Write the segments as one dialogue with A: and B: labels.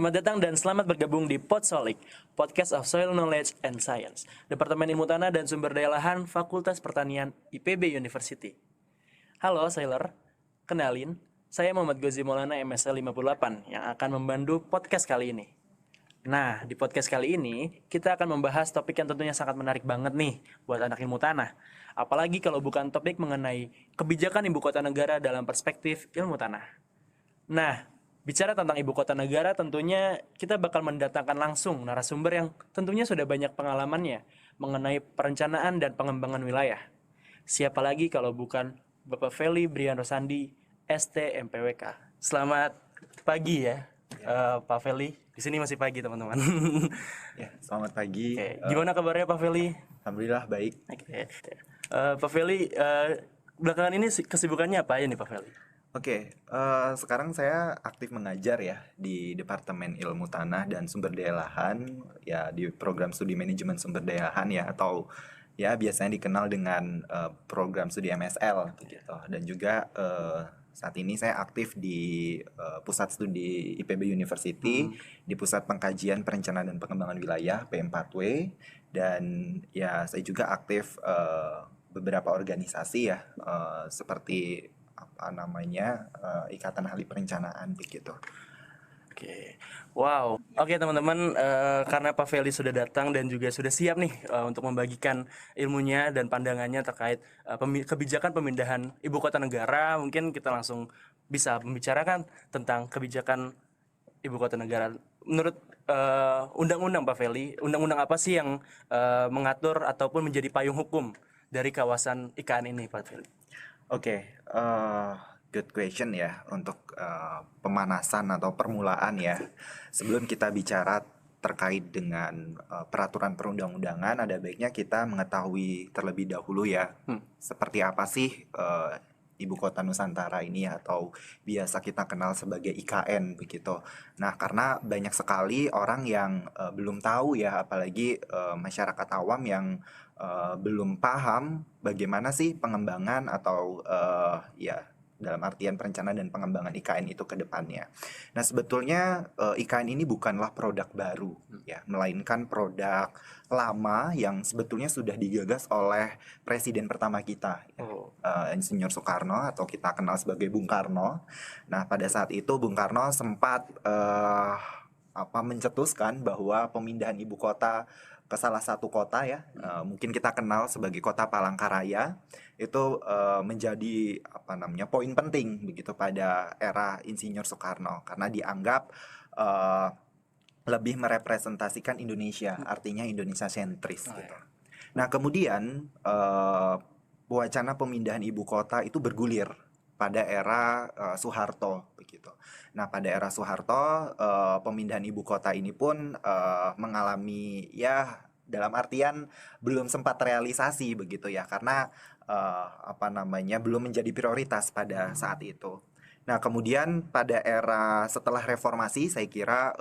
A: Selamat datang dan selamat bergabung di Podsolik, Podcast of Soil Knowledge and Science, Departemen Ilmu Tanah dan Sumber Daya Lahan, Fakultas Pertanian, IPB University. Halo Sailor, kenalin, saya Muhammad Gozi Maulana MSL 58 yang akan membantu podcast kali ini. Nah, di podcast kali ini, kita akan membahas topik yang tentunya sangat menarik banget nih buat anak ilmu tanah. Apalagi kalau bukan topik mengenai kebijakan ibu kota negara dalam perspektif ilmu tanah. Nah, bicara tentang ibu kota negara, tentunya kita bakal mendatangkan langsung narasumber yang tentunya sudah banyak pengalamannya mengenai perencanaan dan pengembangan wilayah. Siapa lagi kalau bukan Bapak Feli Brian Rosandi, ST MPWK. Selamat pagi ya, Pak Feli. Di sini masih pagi teman-teman.
B: Ya, selamat pagi.
A: Oke, gimana kabarnya Pak Feli?
B: Alhamdulillah baik.
A: Oke. Pak Feli, belakangan ini kesibukannya apa aja nih Pak Feli?
B: Sekarang saya aktif mengajar ya di Departemen Ilmu Tanah dan Sumber Daya Lahan, ya di program studi manajemen sumber daya lahan ya, atau ya biasanya dikenal dengan program studi MSL gitu. Dan juga saat ini saya aktif di pusat studi IPB University, di Pusat Pengkajian Perencanaan dan Pengembangan Wilayah P4W, dan ya saya juga aktif beberapa organisasi ya, seperti Ikatan Ahli Perencanaan begitu.
A: Oke, wow. Oke teman-teman, karena Pak Feli sudah datang dan juga sudah siap nih untuk membagikan ilmunya dan pandangannya terkait kebijakan pemindahan ibu kota negara, mungkin kita langsung bisa membicarakan tentang kebijakan ibu kota negara. Menurut undang-undang Pak Feli, undang-undang apa sih yang mengatur ataupun menjadi payung hukum dari kawasan IKN ini, Pak Feli?
B: Good question ya untuk pemanasan atau permulaan ya. Sebelum kita bicara terkait dengan peraturan perundang-undangan, ada baiknya kita mengetahui terlebih dahulu ya, seperti apa sih Ibu Kota Nusantara ini atau biasa kita kenal sebagai IKN begitu. Nah, karena banyak sekali orang yang belum tahu ya, apalagi masyarakat awam yang belum paham bagaimana sih pengembangan atau ya dalam artian perencanaan dan pengembangan IKN itu ke depannya. Nah, sebetulnya IKN ini bukanlah produk baru ya, melainkan produk lama yang sebetulnya sudah digagas oleh presiden pertama kita ya, Insinyur Soekarno atau kita kenal sebagai Bung Karno. Nah, pada saat itu Bung Karno sempat mencetuskan bahwa pemindahan ibu kota ke salah satu kota ya, mungkin kita kenal sebagai kota Palangkaraya, itu menjadi poin penting begitu pada era Insinyur Soekarno karena dianggap lebih merepresentasikan Indonesia, artinya Indonesia sentris gitu. Nah, kemudian wacana pemindahan ibu kota itu bergulir pada era Soeharto begitu. Nah, pada era Soeharto pemindahan ibu kota ini pun mengalami ya dalam artian belum sempat realisasi begitu ya, karena belum menjadi prioritas pada saat itu. Nah, kemudian pada era setelah reformasi, saya kira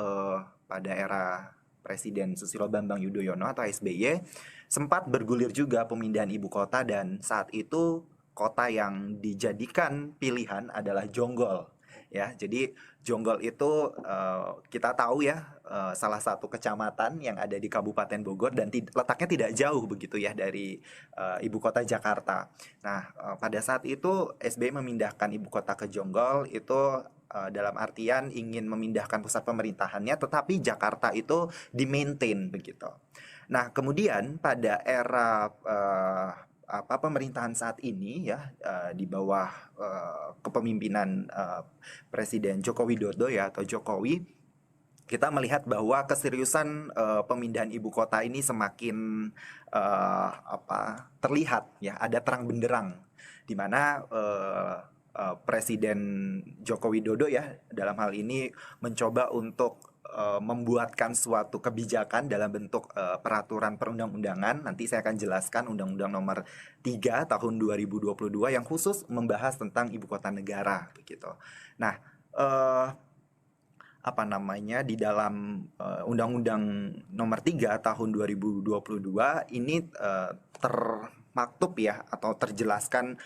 B: pada era Presiden Susilo Bambang Yudhoyono atau SBY sempat bergulir juga pemindahan ibu kota, dan saat itu kota yang dijadikan pilihan adalah Jonggol ya. Jadi Jonggol itu kita tahu ya, salah satu kecamatan yang ada di Kabupaten Bogor dan letaknya tidak jauh begitu ya dari ibu kota Jakarta. Nah, pada saat itu SBY memindahkan ibu kota ke Jonggol itu dalam artian ingin memindahkan pusat pemerintahannya, tetapi Jakarta itu di-maintain begitu. Nah, kemudian pada era pemerintahan saat ini ya, di bawah kepemimpinan Presiden Joko Widodo ya atau Jokowi, kita melihat bahwa keseriusan pemindahan ibu kota ini semakin terlihat ya, ada terang benderang di mana Presiden Joko Widodo ya dalam hal ini mencoba untuk membuatkan suatu kebijakan dalam bentuk peraturan perundang-undangan. Nanti saya akan jelaskan Undang-Undang Nomor 3 Tahun 2022 yang khusus membahas tentang ibu kota negara begitu. Nah, di dalam Undang-Undang Nomor 3 Tahun 2022 ini termaktub ya atau terjelaskan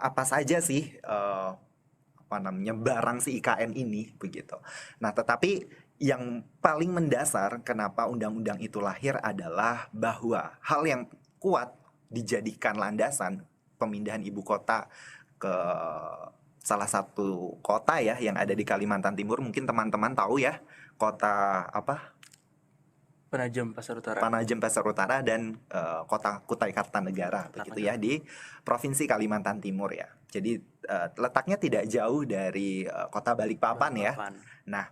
B: apa saja sih barang si IKN ini begitu. Nah, tetapi yang paling mendasar kenapa undang-undang itu lahir adalah bahwa hal yang kuat dijadikan landasan pemindahan ibu kota ke salah satu kota ya yang ada di Kalimantan Timur. Mungkin teman-teman tahu ya, kota apa?
A: Penajam Pasar Utara.
B: Penajam Pasar Utara dan kota Kutai Kartanegara begitu ya, di Provinsi Kalimantan Timur ya. Jadi letaknya tidak jauh dari kota Balikpapan ya. Nah,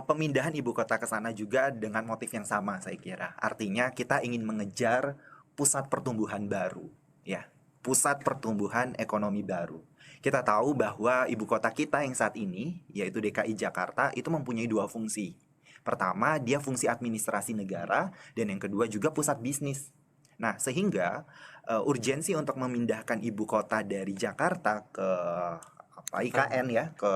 B: pemindahan ibu kota ke sana juga dengan motif yang sama saya kira. Artinya kita ingin mengejar pusat pertumbuhan baru ya, pusat pertumbuhan ekonomi baru. Kita tahu bahwa ibu kota kita yang saat ini yaitu DKI Jakarta itu mempunyai dua fungsi. Pertama, dia fungsi administrasi negara, dan yang kedua juga pusat bisnis. Nah, sehingga urgensi untuk memindahkan ibu kota dari Jakarta ke IKN ya, ke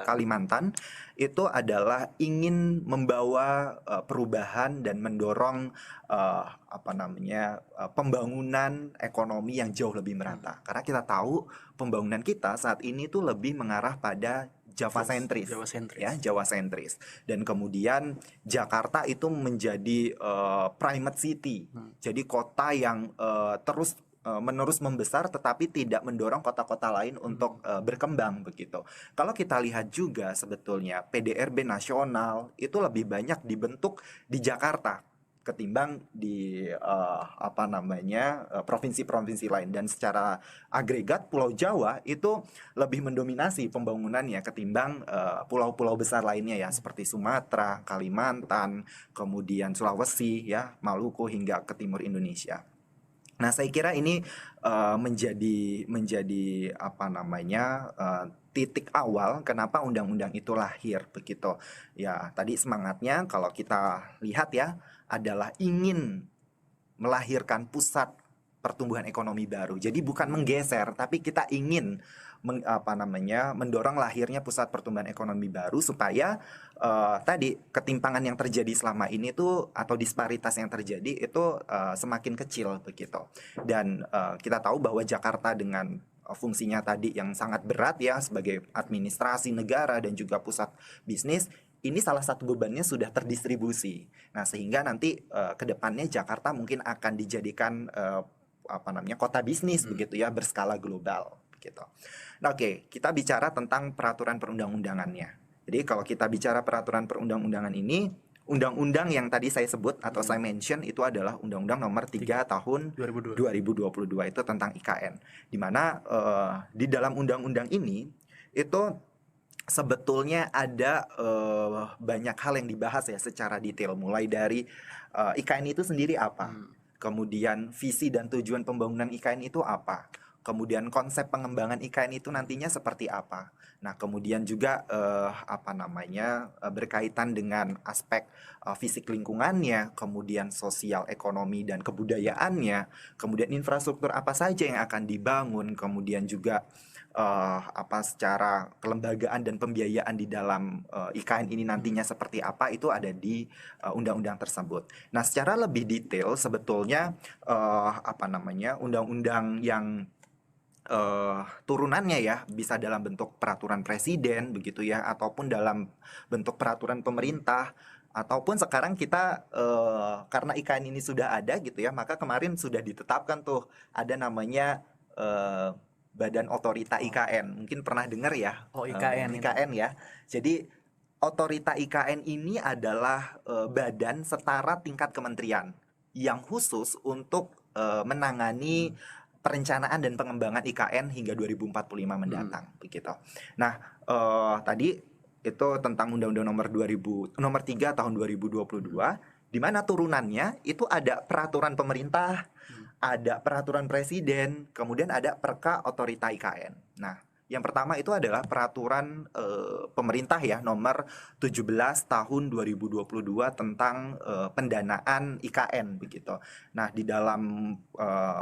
B: Kalimantan itu adalah ingin membawa perubahan dan mendorong pembangunan ekonomi yang jauh lebih merata. Karena kita tahu pembangunan kita saat ini tuh lebih mengarah pada Jawa sentris. Dan kemudian Jakarta itu menjadi private city. Jadi kota yang terus menerus membesar tetapi tidak mendorong kota-kota lain untuk berkembang begitu. Kalau kita lihat juga sebetulnya PDRB nasional itu lebih banyak dibentuk di Jakarta ketimbang di provinsi-provinsi lain, dan secara agregat Pulau Jawa itu lebih mendominasi pembangunannya ketimbang pulau-pulau besar lainnya ya, seperti Sumatera, Kalimantan, kemudian Sulawesi ya, Maluku hingga ke timur Indonesia. Nah, saya kira ini menjadi titik awal kenapa undang-undang itu lahir begitu. Ya, tadi semangatnya kalau kita lihat ya adalah ingin melahirkan pusat pertumbuhan ekonomi baru. Jadi bukan menggeser, tapi kita ingin mendorong lahirnya pusat pertumbuhan ekonomi baru supaya tadi ketimpangan yang terjadi selama ini tuh atau disparitas yang terjadi itu semakin kecil begitu. Dan kita tahu bahwa Jakarta dengan fungsinya tadi yang sangat berat ya sebagai administrasi negara dan juga pusat bisnis, ini salah satu bebannya sudah terdistribusi. Nah, sehingga nanti ke depannya Jakarta mungkin akan dijadikan kota bisnis begitu ya, berskala global begitu. Nah, oke, kita bicara tentang peraturan perundang-undangannya. Jadi kalau kita bicara peraturan perundang-undangan ini, undang-undang yang tadi saya sebut atau saya mention itu adalah Undang-Undang Nomor 3 Tahun 2022 itu tentang IKN. Di mana di dalam undang-undang ini itu sebetulnya ada banyak hal yang dibahas ya secara detail, mulai dari IKN itu sendiri apa, kemudian visi dan tujuan pembangunan IKN itu apa, kemudian konsep pengembangan IKN itu nantinya seperti apa. Nah, kemudian juga berkaitan dengan aspek fisik lingkungannya, kemudian sosial, ekonomi dan kebudayaannya, kemudian infrastruktur apa saja yang akan dibangun, kemudian juga secara kelembagaan dan pembiayaan di dalam IKN ini nantinya seperti apa, itu ada di undang-undang tersebut. Nah, secara lebih detail sebetulnya undang-undang yang turunannya ya bisa dalam bentuk peraturan presiden begitu ya, ataupun dalam bentuk peraturan pemerintah, ataupun sekarang kita karena IKN ini sudah ada gitu ya, maka kemarin sudah ditetapkan tuh ada namanya Badan Otorita IKN. Mungkin pernah dengar ya? IKN ya. Jadi Otorita IKN ini adalah badan setara tingkat kementerian yang khusus untuk menangani perencanaan dan pengembangan IKN hingga 2045 mendatang begitu. Nah, tadi itu tentang Undang-Undang Nomor 3 Tahun 2022, di mana turunannya itu ada peraturan pemerintah, ada peraturan presiden, kemudian ada Perka Otorita IKN. Nah, yang pertama itu adalah peraturan pemerintah ya nomor 17 tahun 2022 tentang pendanaan IKN begitu. Nah, di dalam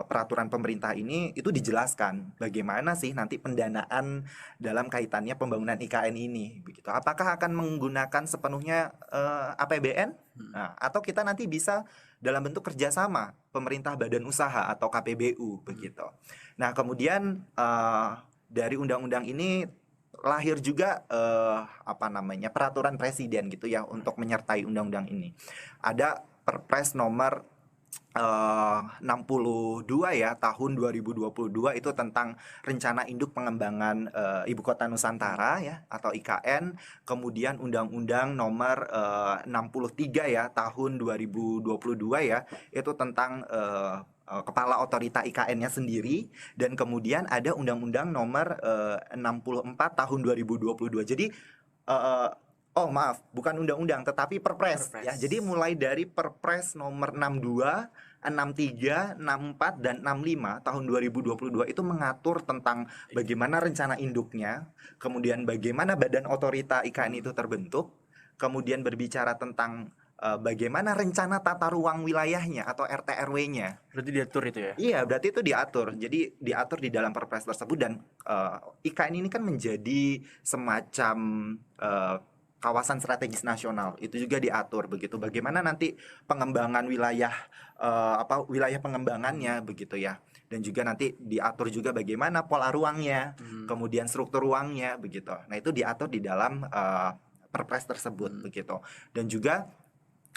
B: peraturan pemerintah ini itu dijelaskan bagaimana sih nanti pendanaan dalam kaitannya pembangunan IKN ini begitu. Apakah akan menggunakan sepenuhnya APBN? Nah, atau kita nanti bisa dalam bentuk kerjasama pemerintah badan usaha atau KPBU begitu. Nah, kemudian dari undang-undang ini lahir juga peraturan presiden gitu ya untuk menyertai undang-undang ini. Ada Perpres nomor 62 ya tahun 2022 itu tentang rencana induk pengembangan ibu kota Nusantara ya atau IKN, kemudian undang-undang nomor 63 ya tahun 2022 ya itu tentang kepala otorita IKN-nya sendiri, dan kemudian ada undang-undang nomor 64 tahun 2022. Jadi oh maaf, bukan undang-undang tetapi perpres, ya. Jadi mulai dari Perpres nomor 62, 63, 64 dan 65 tahun 2022 itu mengatur tentang bagaimana rencana induknya, kemudian bagaimana badan otorita IKN itu terbentuk, kemudian berbicara tentang bagaimana rencana tata ruang wilayahnya atau RT/RW-nya.
A: Berarti diatur itu ya?
B: Iya, berarti itu diatur. Jadi diatur di dalam Perpres tersebut, dan IKN ini kan menjadi semacam kawasan strategis nasional. Itu juga diatur begitu. Bagaimana nanti pengembangan wilayah wilayah pengembangannya begitu ya. Dan juga nanti diatur juga bagaimana pola ruangnya, kemudian struktur ruangnya begitu. Nah, itu diatur di dalam Perpres tersebut begitu. Dan juga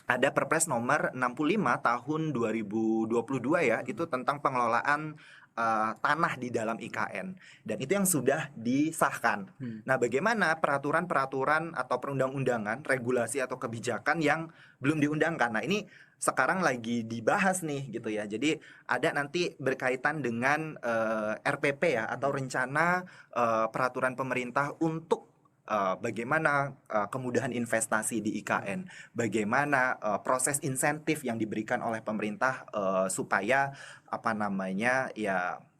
B: ada Perpres nomor 65 tahun 2022 ya, itu tentang pengelolaan tanah di dalam IKN, dan itu yang sudah disahkan. Nah, bagaimana peraturan-peraturan atau perundang-undangan, regulasi atau kebijakan yang belum diundangkan? Nah, ini sekarang lagi dibahas nih gitu ya. Jadi ada nanti berkaitan dengan RPP ya atau rencana peraturan pemerintah untuk bagaimana kemudahan investasi di IKN, bagaimana proses insentif yang diberikan oleh pemerintah supaya ya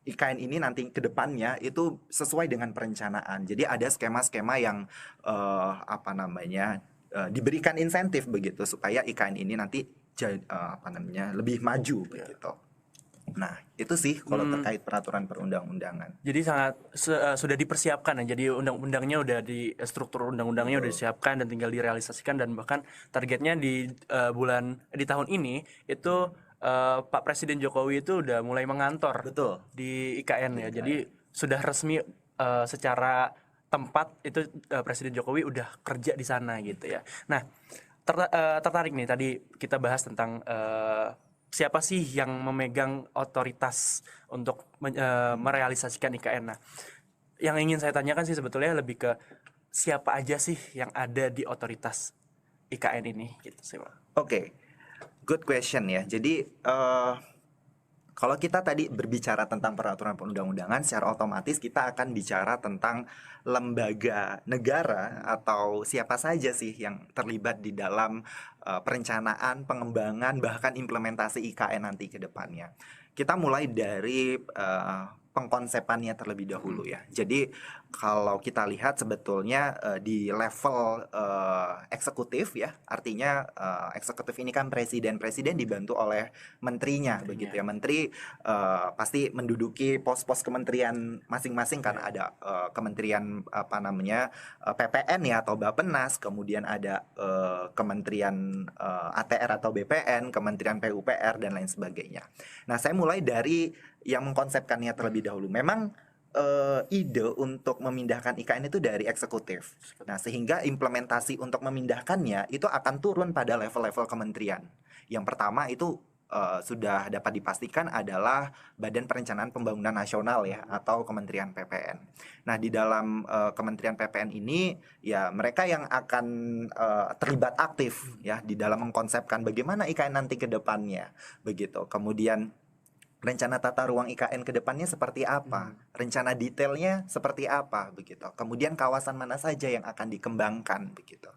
B: IKN ini nanti ke depannya itu sesuai dengan perencanaan. Jadi ada skema-skema yang diberikan insentif begitu supaya IKN ini nanti lebih maju begitu. Nah, itu sih kalau terkait peraturan perundang-undangan.
A: Jadi sangat sudah dipersiapkan ya. Jadi undang-undangnya udah struktur undang-undangnya udah disiapkan dan tinggal direalisasikan, dan bahkan targetnya di tahun ini itu Pak Presiden Jokowi itu udah mulai mengantor.
B: Betul.
A: Di IKN ya. Jadi sudah resmi secara tempat itu Presiden Jokowi udah kerja di sana gitu ya. Nah, tertarik nih tadi kita bahas tentang siapa sih yang memegang otoritas untuk merealisasikan IKN. Nah, yang ingin saya tanyakan sih sebetulnya lebih ke siapa aja sih yang ada di otoritas IKN ini gitu sih, Pak.
B: Oke. Good question ya. Jadi kalau kita tadi berbicara tentang peraturan perundang-undangan, secara otomatis kita akan bicara tentang lembaga negara atau siapa saja sih yang terlibat di dalam perencanaan, pengembangan, bahkan implementasi IKN nanti ke depannya. Kita mulai dari pengkonsepannya terlebih dahulu ya. Jadi kalau kita lihat sebetulnya di level eksekutif ya, artinya eksekutif ini kan presiden dibantu oleh menterinya begitu ya. Menteri pasti menduduki pos-pos kementerian masing-masing, karena ada kementerian PPN ya atau Bappenas, kemudian ada kementerian ATR atau BPN, kementerian PUPR dan lain sebagainya. Nah, saya mulai dari yang mengkonsepkannya terlebih dahulu. Memang ide untuk memindahkan IKN itu dari eksekutif. Nah, sehingga implementasi untuk memindahkannya itu akan turun pada level-level kementerian. Yang pertama itu sudah dapat dipastikan adalah Badan Perencanaan Pembangunan Nasional ya atau Kementerian PPN. Nah, di dalam Kementerian PPN ini ya mereka yang akan terlibat aktif ya di dalam mengkonsepkan bagaimana IKN nanti ke depannya begitu. Kemudian rencana tata ruang IKN ke depannya seperti apa, rencana detailnya seperti apa begitu. Kemudian kawasan mana saja yang akan dikembangkan begitu.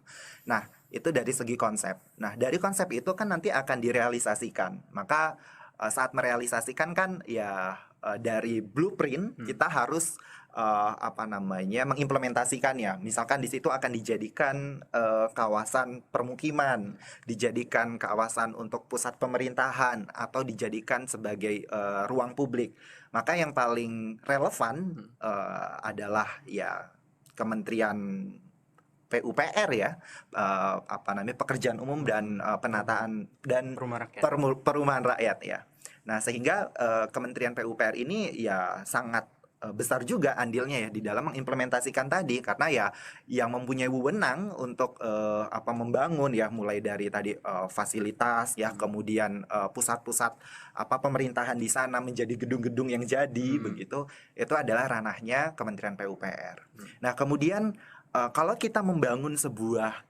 B: Nah, itu dari segi konsep. Nah, dari konsep itu kan nanti akan direalisasikan. Maka saat merealisasikan kan ya dari blueprint kita harus mengimplementasikannya. Misalkan di situ akan dijadikan kawasan permukiman, dijadikan kawasan untuk pusat pemerintahan, atau dijadikan sebagai ruang publik. Maka yang paling relevan adalah ya Kementerian PUPR ya, pekerjaan umum dan penataan dan perumahan rakyat ya. Nah, sehingga Kementerian PUPR ini ya sangat besar juga andilnya ya di dalam mengimplementasikan tadi, karena ya yang mempunyai wewenang untuk membangun ya, mulai dari tadi fasilitas ya, kemudian pusat-pusat pemerintahan di sana menjadi gedung-gedung yang jadi begitu, itu adalah ranahnya Kementerian PUPR. Nah, kemudian kalau kita membangun sebuah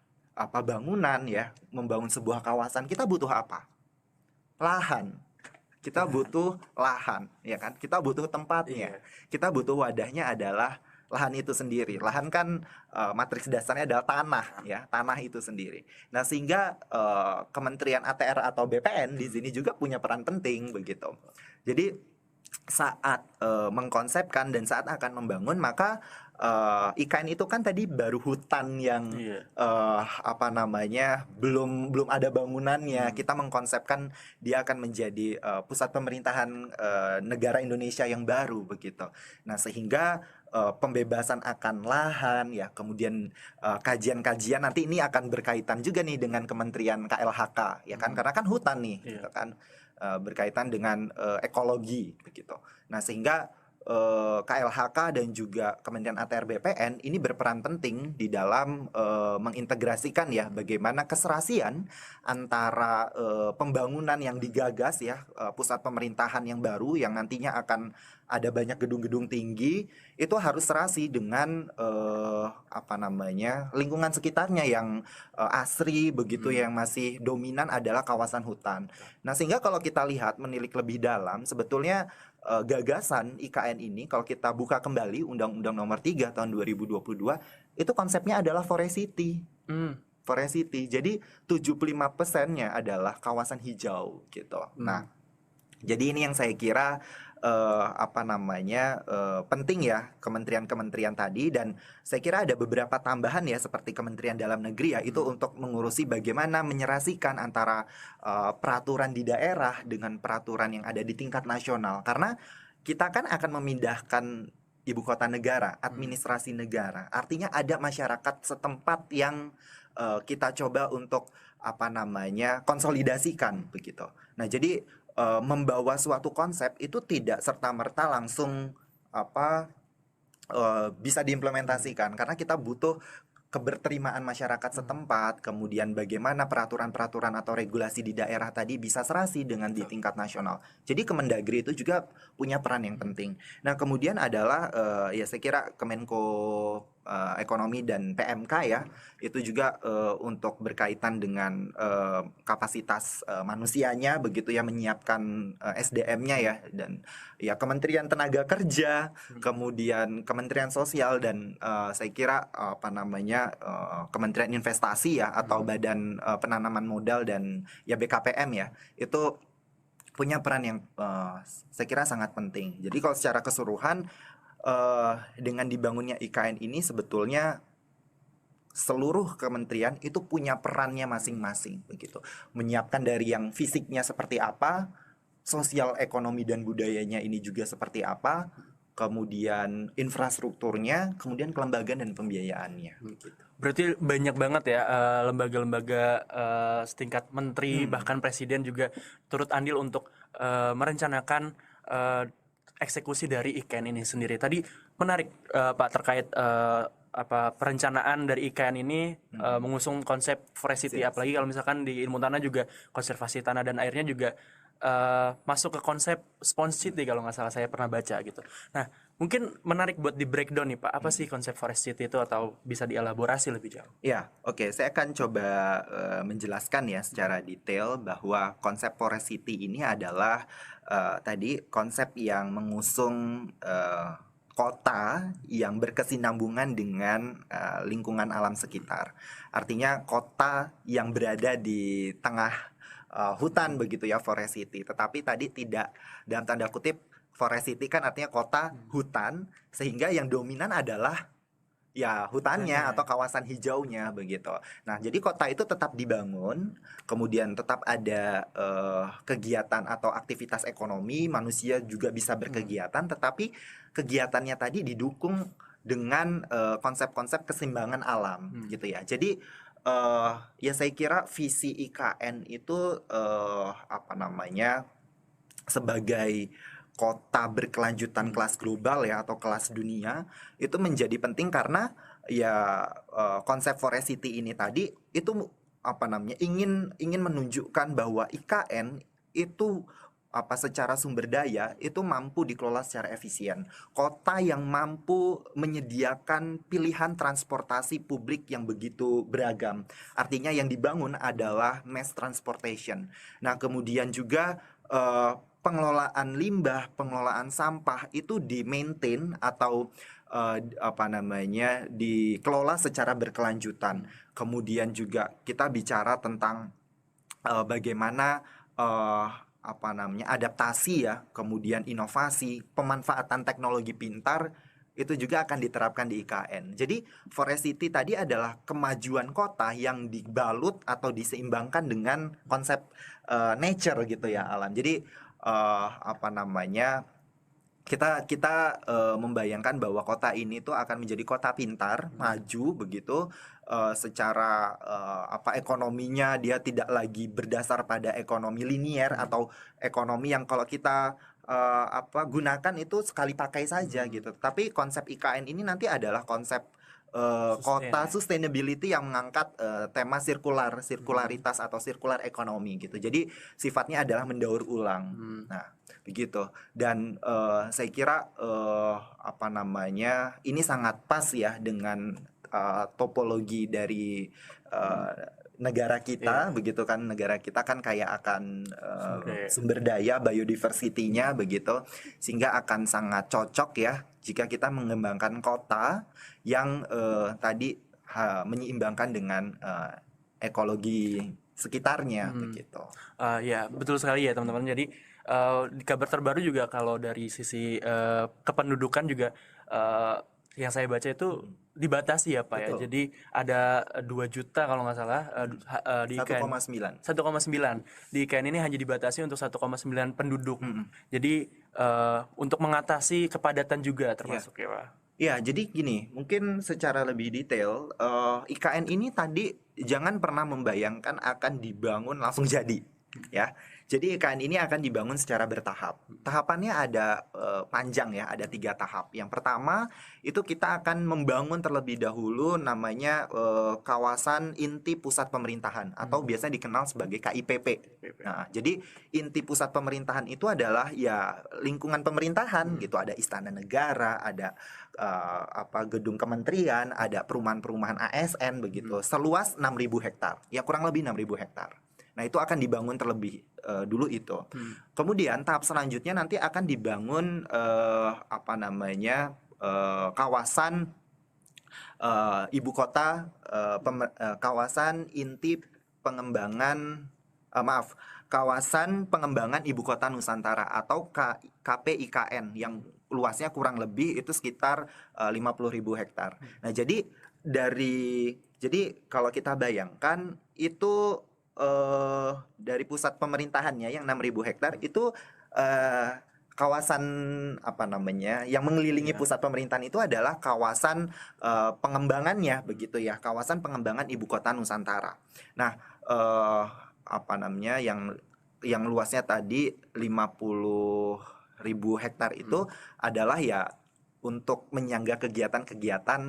B: bangunan ya, membangun sebuah kawasan, kita butuh apa? Lahan. Kita butuh lahan, ya kan? Kita butuh tempatnya. Kita butuh wadahnya adalah lahan itu sendiri. Lahan kan matriks dasarnya adalah tanah, ya, tanah itu sendiri. Nah, sehingga Kementerian ATR atau BPN di sini juga punya peran penting begitu. Jadi saat mengkonsepkan dan saat akan membangun, maka IKN itu kan tadi baru hutan yang belum ada bangunannya. Kita mengkonsepkan dia akan menjadi pusat pemerintahan negara Indonesia yang baru begitu. Nah, sehingga pembebasan akan lahan ya, kemudian kajian-kajian nanti ini akan berkaitan juga nih dengan Kementerian KLHK ya kan, karena kan hutan nih gitu kan, berkaitan dengan ekologi begitu. Nah, sehingga KLHK dan juga Kementerian ATR BPN ini berperan penting di dalam mengintegrasikan ya bagaimana keserasian antara pembangunan yang digagas ya, pusat pemerintahan yang baru yang nantinya akan ada banyak gedung-gedung tinggi, itu harus serasi dengan lingkungan sekitarnya yang asri begitu, yang masih dominan adalah kawasan hutan. Nah, sehingga kalau kita lihat menilik lebih dalam, sebetulnya gagasan IKN ini kalau kita buka kembali Undang-Undang Nomor 3 tahun 2022, itu konsepnya adalah Forest City. Forest City. Jadi 75%-nya adalah kawasan hijau gitu. Nah, jadi ini yang saya kira penting ya kementerian-kementerian tadi, dan saya kira ada beberapa tambahan ya seperti Kementerian Dalam Negeri ya, itu untuk mengurusi bagaimana menyerasikan antara peraturan di daerah dengan peraturan yang ada di tingkat nasional, karena kita kan akan memindahkan ibu kota negara, administrasi negara, artinya ada masyarakat setempat yang kita coba untuk konsolidasikan begitu. Nah, jadi membawa suatu konsep itu tidak serta-merta langsung bisa diimplementasikan, karena kita butuh keberterimaan masyarakat setempat, kemudian bagaimana peraturan-peraturan atau regulasi di daerah tadi bisa serasi dengan di tingkat nasional. Jadi Kemendagri itu juga punya peran yang penting. Nah, kemudian adalah ya saya kira Kemenko Ekonomi dan PMK ya, itu juga untuk berkaitan dengan kapasitas manusianya begitu ya, menyiapkan SDM-nya ya, dan ya Kementerian Tenaga Kerja, kemudian Kementerian Sosial, dan saya kira Kementerian Investasi ya, atau Badan Penanaman Modal dan ya BKPM ya, itu punya peran yang saya kira sangat penting. Jadi kalau secara keseluruhan dengan dibangunnya IKN ini, sebetulnya seluruh kementerian itu punya perannya masing-masing begitu. Menyiapkan dari yang fisiknya seperti apa, sosial, ekonomi dan budayanya ini juga seperti apa, kemudian infrastrukturnya, kemudian kelembagaan dan pembiayaannya.
A: Berarti banyak banget ya lembaga-lembaga setingkat menteri, bahkan presiden juga turut andil untuk merencanakan eksekusi dari IKN ini sendiri. Tadi menarik Pak terkait perencanaan dari IKN ini mengusung konsep Forest City, apalagi kalau misalkan di ilmu tanah juga konservasi tanah dan airnya juga masuk ke konsep Sponge City kalau nggak salah, saya pernah baca gitu. Nah, mungkin menarik buat di breakdown nih Pak, apa sih konsep Forest City itu, atau bisa dielaborasi lebih jauh?
B: Ya, oke. Saya akan coba menjelaskan ya secara detail bahwa konsep Forest City ini adalah tadi konsep yang mengusung kota yang berkesinambungan dengan lingkungan alam sekitar. Artinya kota yang berada di tengah hutan begitu ya, Forest City. Tetapi tadi tidak, dalam tanda kutip, Forest City kan artinya kota hutan, sehingga yang dominan adalah ya hutannya atau kawasan hijaunya begitu. Nah, jadi kota itu tetap dibangun, kemudian tetap ada kegiatan atau aktivitas ekonomi, manusia juga bisa berkegiatan, tetapi kegiatannya tadi didukung dengan konsep-konsep keseimbangan alam gitu ya. Jadi ya saya kira visi IKN itu sebagai kota berkelanjutan kelas global ya atau kelas dunia itu menjadi penting karena ya konsep Forest City ini tadi itu apa namanya ingin menunjukkan bahwa IKN itu secara sumber daya itu mampu dikelola secara efisien. Kota yang mampu menyediakan pilihan transportasi publik yang begitu beragam. Artinya yang dibangun adalah mass transportation. Nah, kemudian juga pengelolaan limbah, pengelolaan sampah itu di-maintain atau dikelola secara berkelanjutan. Kemudian juga kita bicara tentang bagaimana adaptasi ya, kemudian inovasi, pemanfaatan teknologi pintar itu juga akan diterapkan di IKN. Jadi Forest City tadi adalah kemajuan kota yang dibalut atau diseimbangkan dengan konsep nature gitu ya, alam. Jadi kita membayangkan bahwa kota ini tuh akan menjadi kota pintar, maju begitu, secara ekonominya dia tidak lagi berdasar pada ekonomi linier atau ekonomi yang kalau kita gunakan itu sekali pakai saja gitu. Tapi konsep IKN ini nanti adalah konsep kota sustainability yang mengangkat tema sirkularitas atau sirkular ekonomi gitu. Jadi sifatnya adalah mendaur ulang. Nah, begitu. Dan saya kira ini sangat pas ya dengan topologi dari negara kita, begitu kan. Negara kita kan kayak akan sumber daya biodiversity-nya begitu, sehingga akan sangat cocok ya jika kita mengembangkan kota yang tadi menyeimbangkan dengan ekologi sekitarnya begitu.
A: Ya, betul sekali ya teman-teman. Jadi di kabar terbaru juga kalau dari sisi kependudukan juga yang saya baca itu dibatasi ya Pak. Betul. Ya. Jadi ada 2 juta kalau nggak salah di IKN. 1,9. 1,9. Di IKN ini hanya dibatasi untuk 1,9 penduduk. Jadi untuk mengatasi kepadatan juga termasuk ya Pak.
B: Ya, jadi gini, mungkin secara lebih detail, IKN ini tadi jangan pernah membayangkan akan dibangun langsung jadi, ya. Jadi IKN ini akan dibangun secara bertahap. Tahapannya ada panjang ya, ada 3 tahap. Yang pertama itu kita akan membangun terlebih dahulu namanya kawasan inti pusat pemerintahan atau biasanya dikenal sebagai KIPP. Nah, jadi inti pusat pemerintahan itu adalah ya lingkungan pemerintahan gitu. Ada istana negara, ada gedung kementerian, ada perumahan-perumahan ASN begitu. Seluas 6.000 hektar. Ya kurang lebih 6.000 hektar. Nah, itu akan dibangun terlebih dulu itu. Kemudian tahap selanjutnya nanti akan dibangun kawasan ibu kota, kawasan inti pengembangan kawasan pengembangan ibu kota Nusantara atau KPIKN yang luasnya kurang lebih itu sekitar 50.000 hektar. Nah, jadi kalau kita bayangkan itu dari pusat pemerintahannya yang 6.000 hektar itu kawasan yang mengelilingi pusat pemerintahan itu adalah kawasan pengembangannya begitu ya, kawasan pengembangan ibu kota Nusantara. Nah, yang luasnya tadi 50.000 hektar itu adalah ya untuk menyangga kegiatan-kegiatan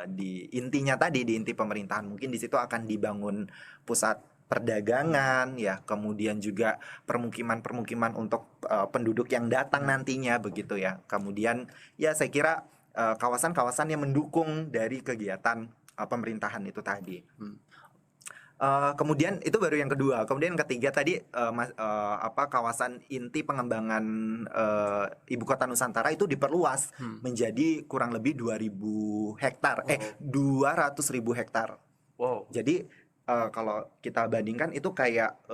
B: di intinya tadi, di inti pemerintahan. Mungkin di situ akan dibangun pusat perdagangan ya, kemudian juga permukiman-permukiman untuk penduduk yang datang nantinya begitu ya. Kemudian ya saya kira kawasan-kawasan yang mendukung dari kegiatan pemerintahan itu tadi. Kemudian itu baru yang kedua. Kemudian yang ketiga tadi kawasan inti pengembangan ibu kota Nusantara itu diperluas menjadi kurang lebih 2.000 hektar. 200.000 hektar.
A: Wow.
B: Jadi kalau kita bandingkan itu kayak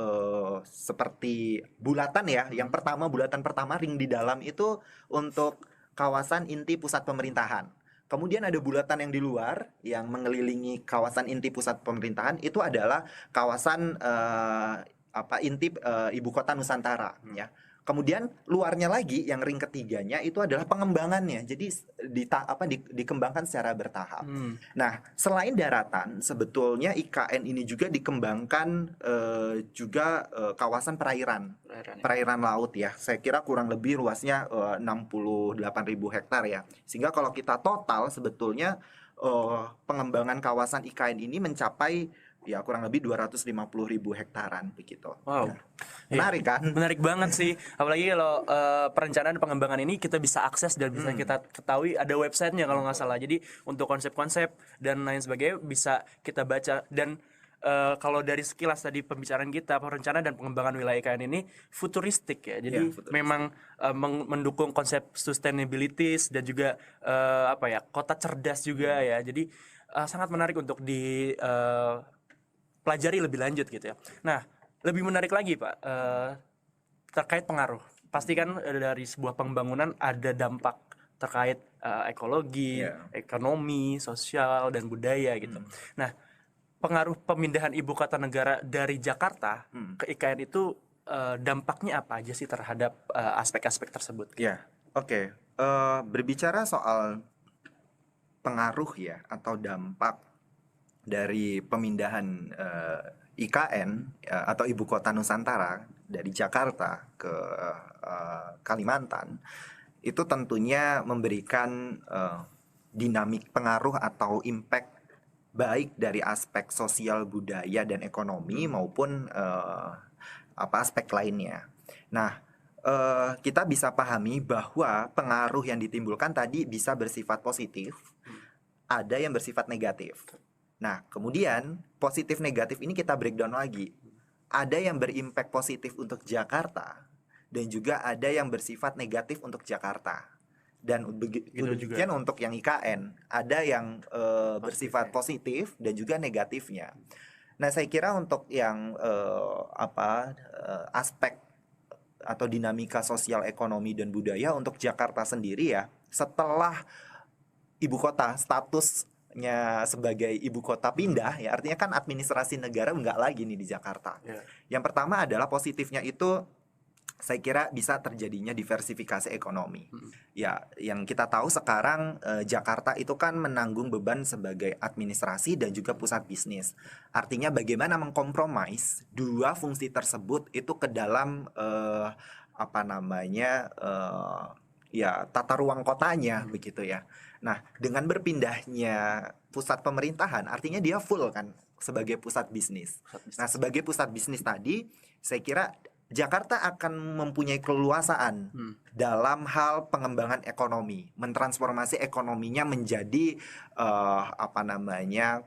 B: seperti bulatan ya. Yang pertama, bulatan pertama ring di dalam itu untuk kawasan inti pusat pemerintahan. Kemudian ada bulatan yang di luar yang mengelilingi kawasan inti pusat pemerintahan, itu adalah kawasan inti ibu kota Nusantara ya. Kemudian luarnya lagi yang ring ketiganya itu adalah pengembangannya. Jadi dikembangkan secara bertahap. Nah, selain daratan, sebetulnya IKN ini juga dikembangkan juga kawasan perairan. Perairan laut ya. Saya kira kurang lebih luasnya 68.000 hektar ya. Sehingga kalau kita total sebetulnya pengembangan kawasan IKN ini mencapai ya kurang lebih 250.000 hektaran begitu.
A: Wow.
B: Nah, menarik kan?
A: Menarik banget sih. Apalagi kalau perencanaan pengembangan ini kita bisa akses dan bisa kita ketahui ada websitenya kalau nggak salah. Jadi untuk konsep-konsep dan lain sebagainya bisa kita baca. Dan kalau dari sekilas tadi pembicaraan kita, perencanaan dan pengembangan wilayah IKN ini futuristik ya. Jadi
B: futuristik.
A: memang mendukung konsep sustainability dan juga kota cerdas juga ya. Jadi sangat menarik untuk di pelajari lebih lanjut gitu ya. Nah, lebih menarik lagi Pak, terkait pengaruh. Pasti kan dari sebuah pembangunan ada dampak terkait ekologi, ekonomi, sosial, dan budaya gitu. Nah, pengaruh pemindahan ibu kota negara dari Jakarta ke IKN itu dampaknya apa aja sih terhadap aspek-aspek tersebut?
B: Ya, oke. Berbicara soal pengaruh ya atau dampak dari pemindahan IKN atau ibu kota Nusantara dari Jakarta ke Kalimantan itu tentunya memberikan dinamik pengaruh atau impact baik dari aspek sosial budaya dan ekonomi maupun aspek lainnya. Nah, kita bisa pahami bahwa pengaruh yang ditimbulkan tadi bisa bersifat positif, ada yang bersifat negatif. Nah, kemudian positif negatif ini kita breakdown lagi. Ada yang berimpact positif untuk Jakarta dan juga ada yang bersifat negatif untuk Jakarta. Dan demikian untuk yang IKN, ada yang bersifat positif dan juga negatifnya. Nah, saya kira untuk yang aspek atau dinamika sosial ekonomi dan budaya untuk Jakarta sendiri ya, setelah ibu kota statusnya sebagai ibu kota pindah ya, artinya kan administrasi negara nggak lagi nih di Jakarta. Yang pertama adalah positifnya itu saya kira bisa terjadinya diversifikasi ekonomi. Ya, yang kita tahu sekarang Jakarta itu kan menanggung beban sebagai administrasi dan juga pusat bisnis. Artinya bagaimana mengkompromis dua fungsi tersebut itu ke dalam tata ruang kotanya begitu ya. Nah, dengan berpindahnya pusat pemerintahan, artinya dia full kan sebagai pusat bisnis. Nah, sebagai pusat bisnis tadi, saya kira Jakarta akan mempunyai keleluasaan dalam hal pengembangan ekonomi, mentransformasi ekonominya menjadi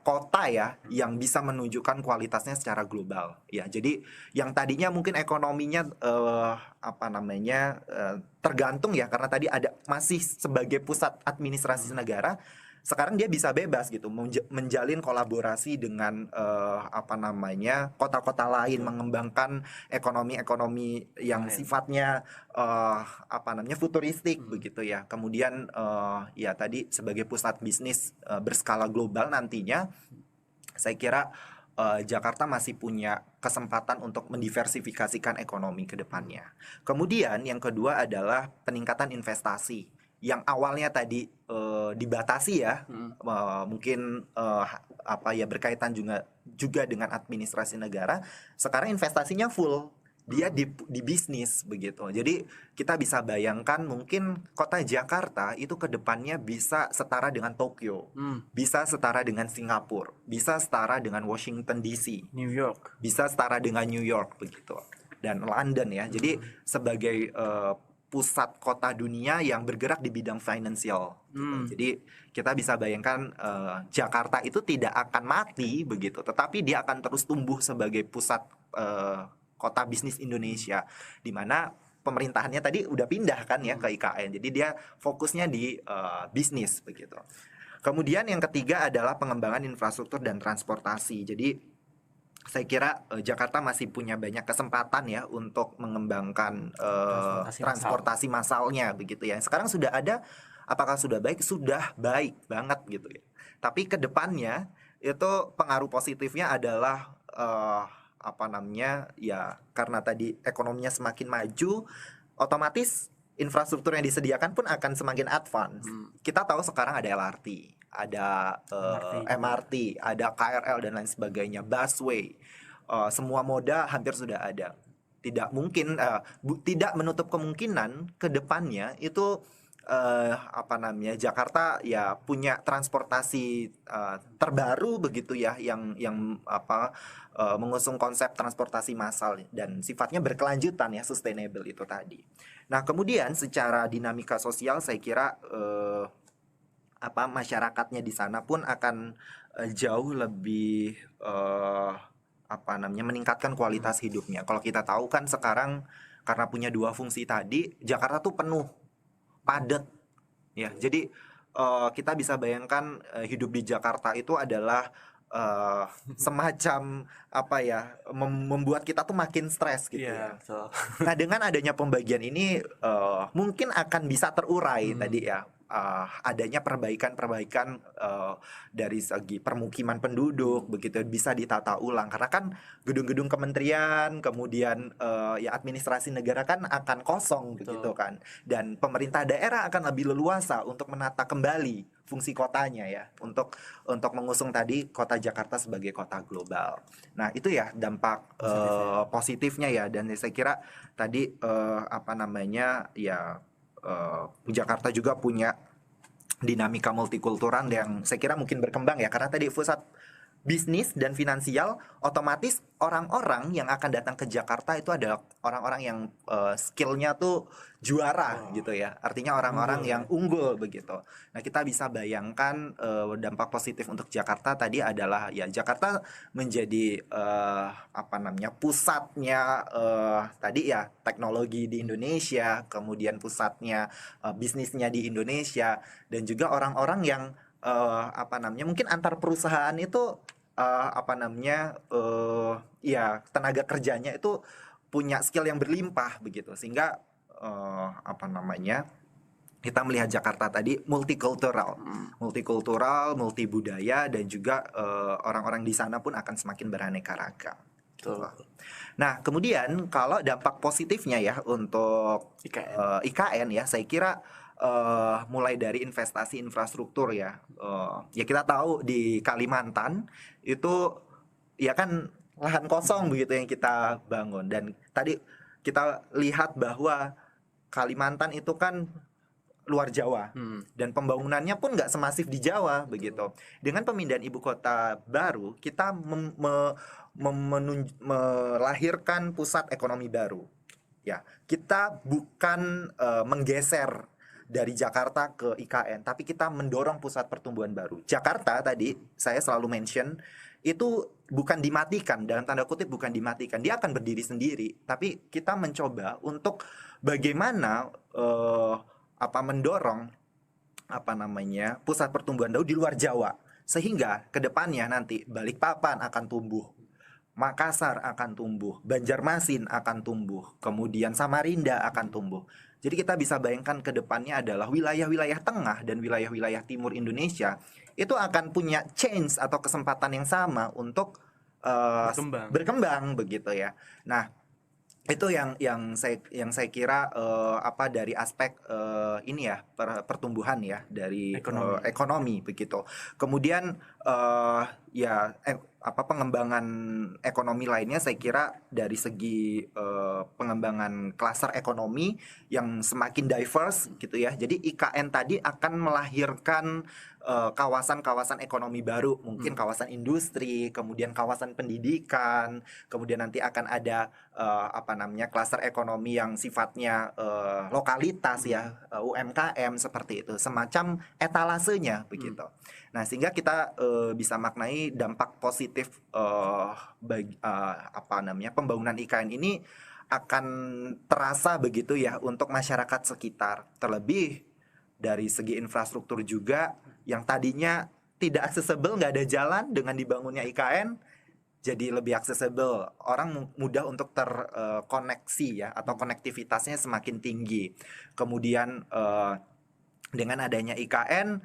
B: kota ya yang bisa menunjukkan kualitasnya secara global. Ya, jadi yang tadinya mungkin ekonominya tergantung ya karena tadi ada masih sebagai pusat administrasi negara. Sekarang dia bisa bebas gitu menjalin kolaborasi dengan kota-kota lain, mengembangkan ekonomi yang sifatnya futuristik begitu ya. Kemudian ya tadi sebagai pusat bisnis berskala global nantinya saya kira Jakarta masih punya kesempatan untuk mendiversifikasikan ekonomi ke depannya. Kemudian yang kedua adalah peningkatan investasi yang awalnya tadi dibatasi ya, mungkin berkaitan juga dengan administrasi negara. Sekarang investasinya full, dia di bisnis begitu. Jadi kita bisa bayangkan mungkin kota Jakarta itu ke depannya bisa setara dengan Tokyo, bisa setara dengan Singapura, bisa setara dengan Washington DC,
A: New York,
B: bisa setara dengan New York begitu, dan London ya. Jadi sebagai pusat kota dunia yang bergerak di bidang finansial. Gitu. Jadi kita bisa bayangkan Jakarta itu tidak akan mati begitu, tetapi dia akan terus tumbuh sebagai pusat kota bisnis Indonesia, di mana pemerintahannya tadi udah pindah kan ya ke IKN. Jadi dia fokusnya di bisnis begitu. Kemudian yang ketiga adalah pengembangan infrastruktur dan transportasi. Jadi saya kira Jakarta masih punya banyak kesempatan ya untuk mengembangkan transportasi massalnya begitu ya. Sekarang sudah ada, apakah sudah baik? Sudah baik banget gitu ya. Tapi ke depannya itu pengaruh positifnya adalah karena tadi ekonominya semakin maju, otomatis infrastruktur yang disediakan pun akan semakin advance. Kita tahu sekarang ada LRT, ada MRT, ada KRL dan lain sebagainya, busway. Semua moda hampir sudah ada. Tidak mungkin, tidak menutup kemungkinan ke depannya itu Jakarta ya punya transportasi terbaru begitu ya, yang mengusung konsep transportasi massal dan sifatnya berkelanjutan ya, sustainable itu tadi. Nah, kemudian secara dinamika sosial saya kira masyarakatnya di sana pun akan jauh lebih meningkatkan kualitas hidupnya. Kalau kita tahu kan sekarang karena punya dua fungsi tadi, Jakarta tuh penuh, padat ya. Jadi kita bisa bayangkan hidup di Jakarta itu adalah semacam membuat kita tuh makin stres gitu ya.
A: Betul.
B: Nah, dengan adanya pembagian ini mungkin akan bisa terurai tadi ya. Adanya perbaikan dari segi permukiman penduduk begitu bisa ditata ulang, karena kan gedung-gedung kementerian kemudian ya administrasi negara kan akan kosong begitu kan, dan pemerintah daerah akan lebih leluasa untuk menata kembali fungsi kotanya ya, untuk mengusung tadi kota Jakarta sebagai kota global. Nah, itu ya dampak positifnya ya, dan saya kira tadi Jakarta juga punya dinamika multikultural yang saya kira mungkin berkembang ya, karena tadi pusat bisnis dan finansial, otomatis orang-orang yang akan datang ke Jakarta itu adalah orang-orang yang skillnya tuh juara gitu ya, artinya orang-orang yang unggul begitu. Nah, kita bisa bayangkan dampak positif untuk Jakarta tadi adalah ya Jakarta menjadi pusatnya tadi ya teknologi di Indonesia, kemudian pusatnya bisnisnya di Indonesia, dan juga orang-orang yang mungkin antar perusahaan itu tenaga kerjanya itu punya skill yang berlimpah begitu, sehingga kita melihat Jakarta tadi multikultural, multibudaya, dan juga orang-orang di sana pun akan semakin beraneka ragam. Nah, kemudian kalau dampak positifnya ya untuk IKN ya, saya kira mulai dari investasi infrastruktur ya. Ya kita tahu di Kalimantan itu ya kan lahan kosong begitu yang kita bangun, dan tadi kita lihat bahwa Kalimantan itu kan luar Jawa, dan pembangunannya pun nggak semasif di Jawa begitu. Dengan pemindahan ibu kota baru, kita melahirkan pusat ekonomi baru. Ya, kita bukan menggeser dari Jakarta ke IKN, tapi kita mendorong pusat pertumbuhan baru. Jakarta tadi saya selalu mention itu bukan dimatikan, dalam tanda kutip bukan dimatikan, dia akan berdiri sendiri. Tapi kita mencoba untuk bagaimana mendorong pusat pertumbuhan baru di luar Jawa, sehingga kedepannya nanti Balikpapan akan tumbuh, Makassar akan tumbuh, Banjarmasin akan tumbuh, kemudian Samarinda akan tumbuh. Jadi kita bisa bayangkan ke depannya adalah wilayah-wilayah tengah dan wilayah-wilayah timur Indonesia itu akan punya chance atau kesempatan yang sama untuk berkembang begitu ya. Nah, itu yang saya kira dari aspek ini ya, pertumbuhan ya dari ekonomi begitu. Kemudian pengembangan ekonomi lainnya saya kira dari segi pengembangan klaster ekonomi yang semakin diverse gitu ya. Jadi IKN tadi akan melahirkan kawasan-kawasan ekonomi baru, mungkin kawasan industri, kemudian kawasan pendidikan, kemudian nanti akan ada klaster ekonomi yang sifatnya lokalitas ya, UMKM seperti itu, semacam etalasenya begitu. Nah, sehingga kita bisa maknai dampak positif pembangunan IKN ini akan terasa begitu ya untuk masyarakat sekitar, terlebih dari segi infrastruktur juga yang tadinya tidak aksesibel, nggak ada jalan, dengan dibangunnya IKN jadi lebih aksesibel, orang mudah untuk terkoneksi ya, atau konektivitasnya semakin tinggi. Kemudian dengan adanya IKN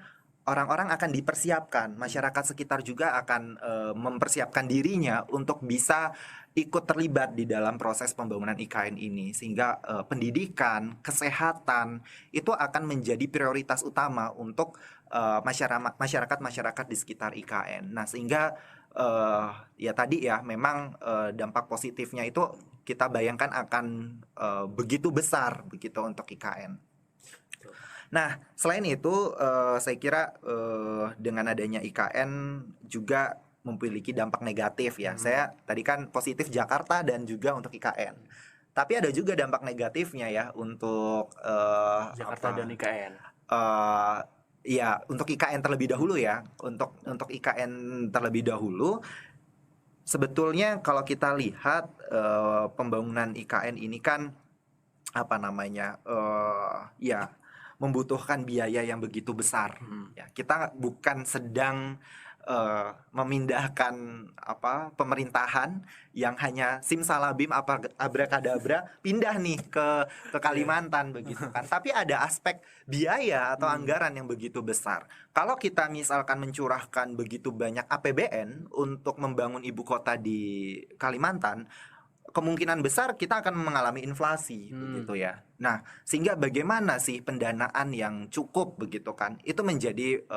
B: orang-orang akan dipersiapkan, masyarakat sekitar juga akan mempersiapkan dirinya untuk bisa ikut terlibat di dalam proses pembangunan IKN ini, sehingga pendidikan, kesehatan itu akan menjadi prioritas utama untuk masyarakat di sekitar IKN. Nah, sehingga ya tadi ya memang dampak positifnya itu kita bayangkan akan begitu besar begitu untuk IKN. Nah, selain itu saya kira dengan adanya IKN juga memiliki dampak negatif ya. Saya tadi kan positif Jakarta dan juga untuk IKN. Tapi ada juga dampak negatifnya ya untuk
A: Jakarta dan IKN.
B: Ya, untuk IKN terlebih dahulu ya. Untuk IKN terlebih dahulu, sebetulnya kalau kita lihat pembangunan IKN ini kan apa namanya? Ya membutuhkan biaya yang begitu besar. Ya, kita bukan sedang memindahkan pemerintahan yang hanya simsalabim abrakadabra pindah nih ke Kalimantan begitu kan. Tapi ada aspek biaya atau anggaran yang begitu besar. Kalau kita misalkan mencurahkan begitu banyak APBN untuk membangun ibu kota di Kalimantan, kemungkinan besar kita akan mengalami inflasi begitu ya. Nah, sehingga bagaimana sih pendanaan yang cukup begitu kan? Itu menjadi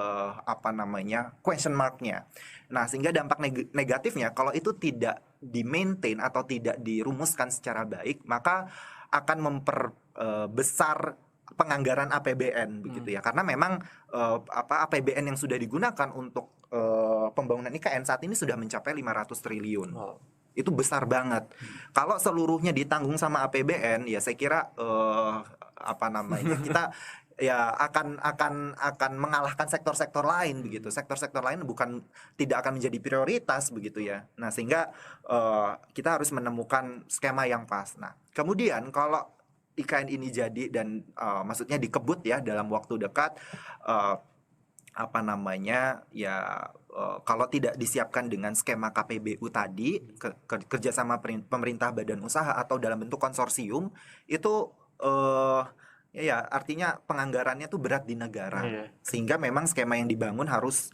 B: question mark-nya. Nah, sehingga dampak negatifnya kalau itu tidak di-maintain atau tidak dirumuskan secara baik, maka akan memperbesar penganggaran APBN begitu ya. Karena memang APBN yang sudah digunakan untuk pembangunan IKN saat ini sudah mencapai 500 triliun. Itu besar banget. Kalau seluruhnya ditanggung sama APBN, ya saya kira kita ya akan mengalahkan sektor-sektor lain begitu. Sektor-sektor lain tidak akan menjadi prioritas begitu ya. Nah, sehingga kita harus menemukan skema yang pas. Nah, kemudian kalau IKN ini jadi dan maksudnya dikebut ya dalam waktu dekat, kalau tidak disiapkan dengan skema KPBU tadi, kerjasama pemerintah badan usaha atau dalam bentuk konsorsium, itu artinya penganggarannya tuh berat di negara, sehingga memang skema yang dibangun harus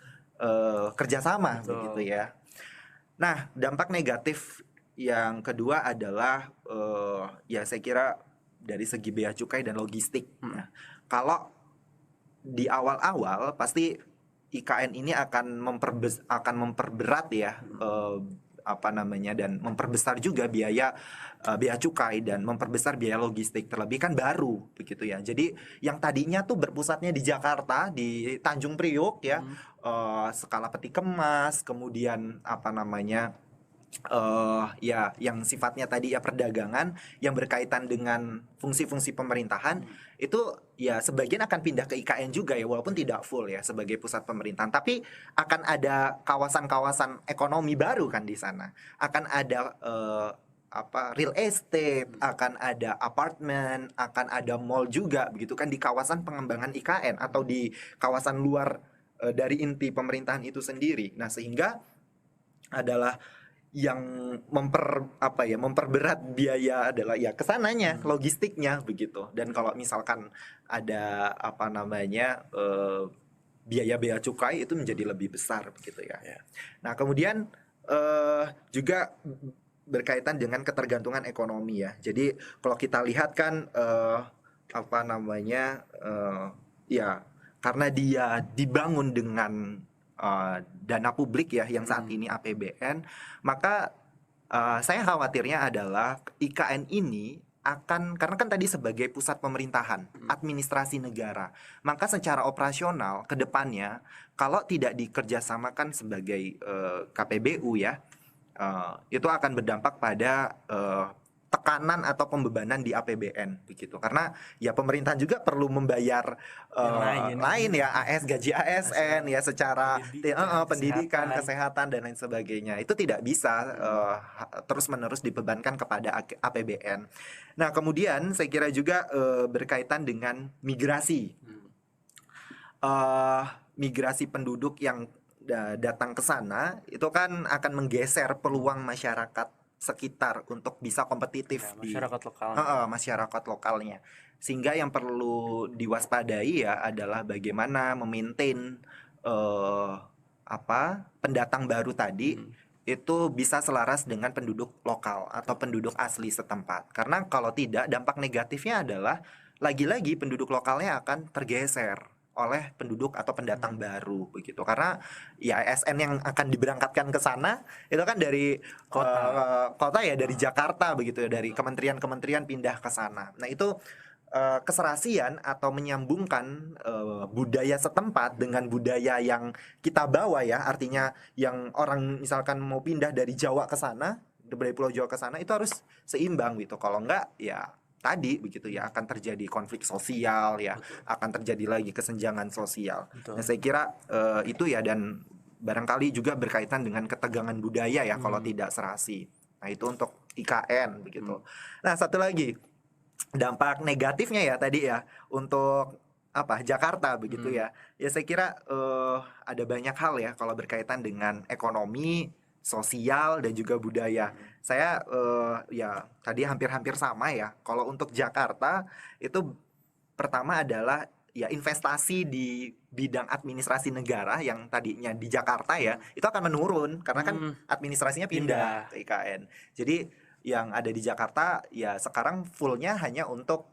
B: kerjasama begitu ya. Nah, dampak negatif yang kedua adalah ya saya kira dari segi bea cukai dan logistik. Ya. Kalau di awal-awal pasti IKN ini akan memperberat ya dan memperbesar juga biaya cukai dan memperbesar biaya logistik, terlebih kan baru begitu ya. Jadi yang tadinya tuh berpusatnya di Jakarta, di Tanjung Priok ya, skala peti kemas, kemudian yang sifatnya tadi ya perdagangan yang berkaitan dengan fungsi-fungsi pemerintahan, itu ya sebagian akan pindah ke IKN juga ya, walaupun tidak full ya sebagai pusat pemerintahan, tapi akan ada kawasan-kawasan ekonomi baru kan di sana. Akan ada real estate, akan ada apartemen, akan ada mall juga begitu kan di kawasan pengembangan IKN atau di kawasan luar dari inti pemerintahan itu sendiri. Nah, sehingga adalah yang memperberat biaya adalah ya kesananya, logistiknya begitu. Dan kalau misalkan ada biaya bea cukai itu menjadi lebih besar begitu ya. Nah, kemudian juga berkaitan dengan ketergantungan ekonomi ya. Jadi kalau kita lihat kan karena dia dibangun dengan dana publik ya yang saat ini APBN, maka saya khawatirnya adalah IKN ini karena kan tadi sebagai pusat pemerintahan, administrasi negara, maka secara operasional ke depannya kalau tidak dikerjasamakan sebagai KPBU ya, itu akan berdampak pada tekanan atau pembebanan di APBN begitu, karena ya pemerintah juga perlu membayar lain ya, gaji ASN ya, secara pendidikan, kesehatan dan lain sebagainya. Itu tidak bisa terus-menerus dibebankan kepada APBN. Nah, kemudian saya kira juga berkaitan dengan migrasi. Migrasi penduduk yang datang ke sana itu kan akan menggeser peluang masyarakat sekitar untuk bisa kompetitif di masyarakat lokalnya. Sehingga yang perlu diwaspadai ya adalah bagaimana memaintain eh, pendatang baru tadi itu bisa selaras dengan penduduk lokal atau penduduk asli setempat. Karena kalau tidak, dampak negatifnya adalah lagi-lagi penduduk lokalnya akan tergeser oleh penduduk atau pendatang baru begitu. Karena ya ASN yang akan diberangkatkan ke sana itu kan dari kota ya, dari Jakarta begitu ya, dari kementerian-kementerian pindah ke sana. Nah, itu keserasian atau menyambungkan budaya setempat dengan budaya yang kita bawa ya, artinya yang orang misalkan mau pindah dari Jawa ke sana, dari Pulau Jawa ke sana, itu harus seimbang gitu. Kalau enggak ya tadi begitu ya, akan terjadi konflik sosial ya, akan terjadi lagi kesenjangan sosial.
A: Betul.
B: Nah, saya kira itu ya, dan barangkali juga berkaitan dengan ketegangan budaya ya kalau tidak serasi. Nah, itu untuk IKN begitu. Nah, satu lagi dampak negatifnya ya tadi ya untuk Jakarta begitu ya. Ya saya kira ada banyak hal ya kalau berkaitan dengan ekonomi, sosial dan juga budaya. Saya ya tadi hampir-hampir sama ya. Kalau untuk Jakarta itu pertama adalah ya investasi di bidang administrasi negara yang tadinya di Jakarta ya, itu akan menurun karena kan administrasinya pindah ke IKN. Jadi yang ada di Jakarta ya sekarang fullnya hanya untuk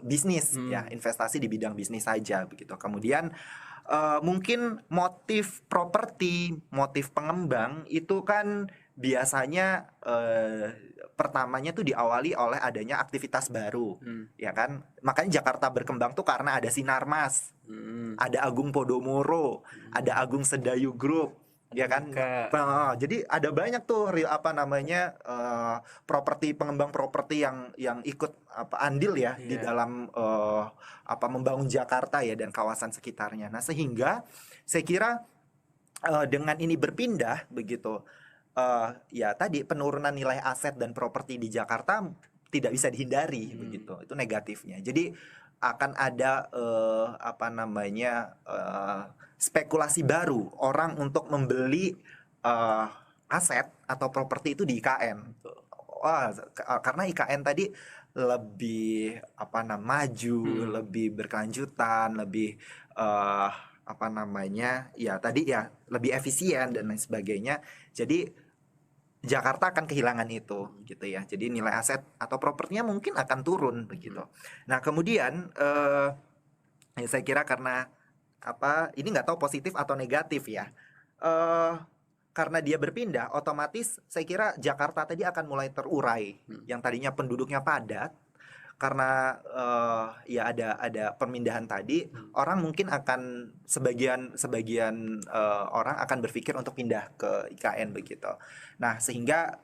B: bisnis ya, investasi di bidang bisnis saja begitu. Kemudian mungkin motif properti, motif pengembang itu kan biasanya pertamanya tuh diawali oleh adanya aktivitas baru, ya kan? Makanya Jakarta berkembang tuh karena ada Sinarmas, ada Agung Podomoro, ada Agung Sedayu Group, ya kan? Jadi ada banyak tuh properti, pengembang properti yang ikut andil ya di dalam membangun Jakarta ya dan kawasan sekitarnya. Nah, sehingga saya kira dengan ini berpindah begitu, ya tadi penurunan nilai aset dan properti di Jakarta tidak bisa dihindari begitu. Itu negatifnya. Jadi akan ada spekulasi baru orang untuk membeli aset atau properti itu di IKN. Karena IKN tadi lebih maju, lebih berkelanjutan, lebih ya tadi ya lebih efisien dan lain sebagainya. Jadi Jakarta akan kehilangan itu gitu ya. Jadi nilai aset atau propertinya mungkin akan turun begitu. Nah, kemudian ya saya kira karena ini nggak tahu positif atau negatif ya. Karena dia berpindah, otomatis saya kira Jakarta tadi akan mulai terurai. Yang tadinya penduduknya padat, karena ya ada pemindahan tadi, orang mungkin akan sebagian orang akan berpikir untuk pindah ke IKN begitu. Nah, sehingga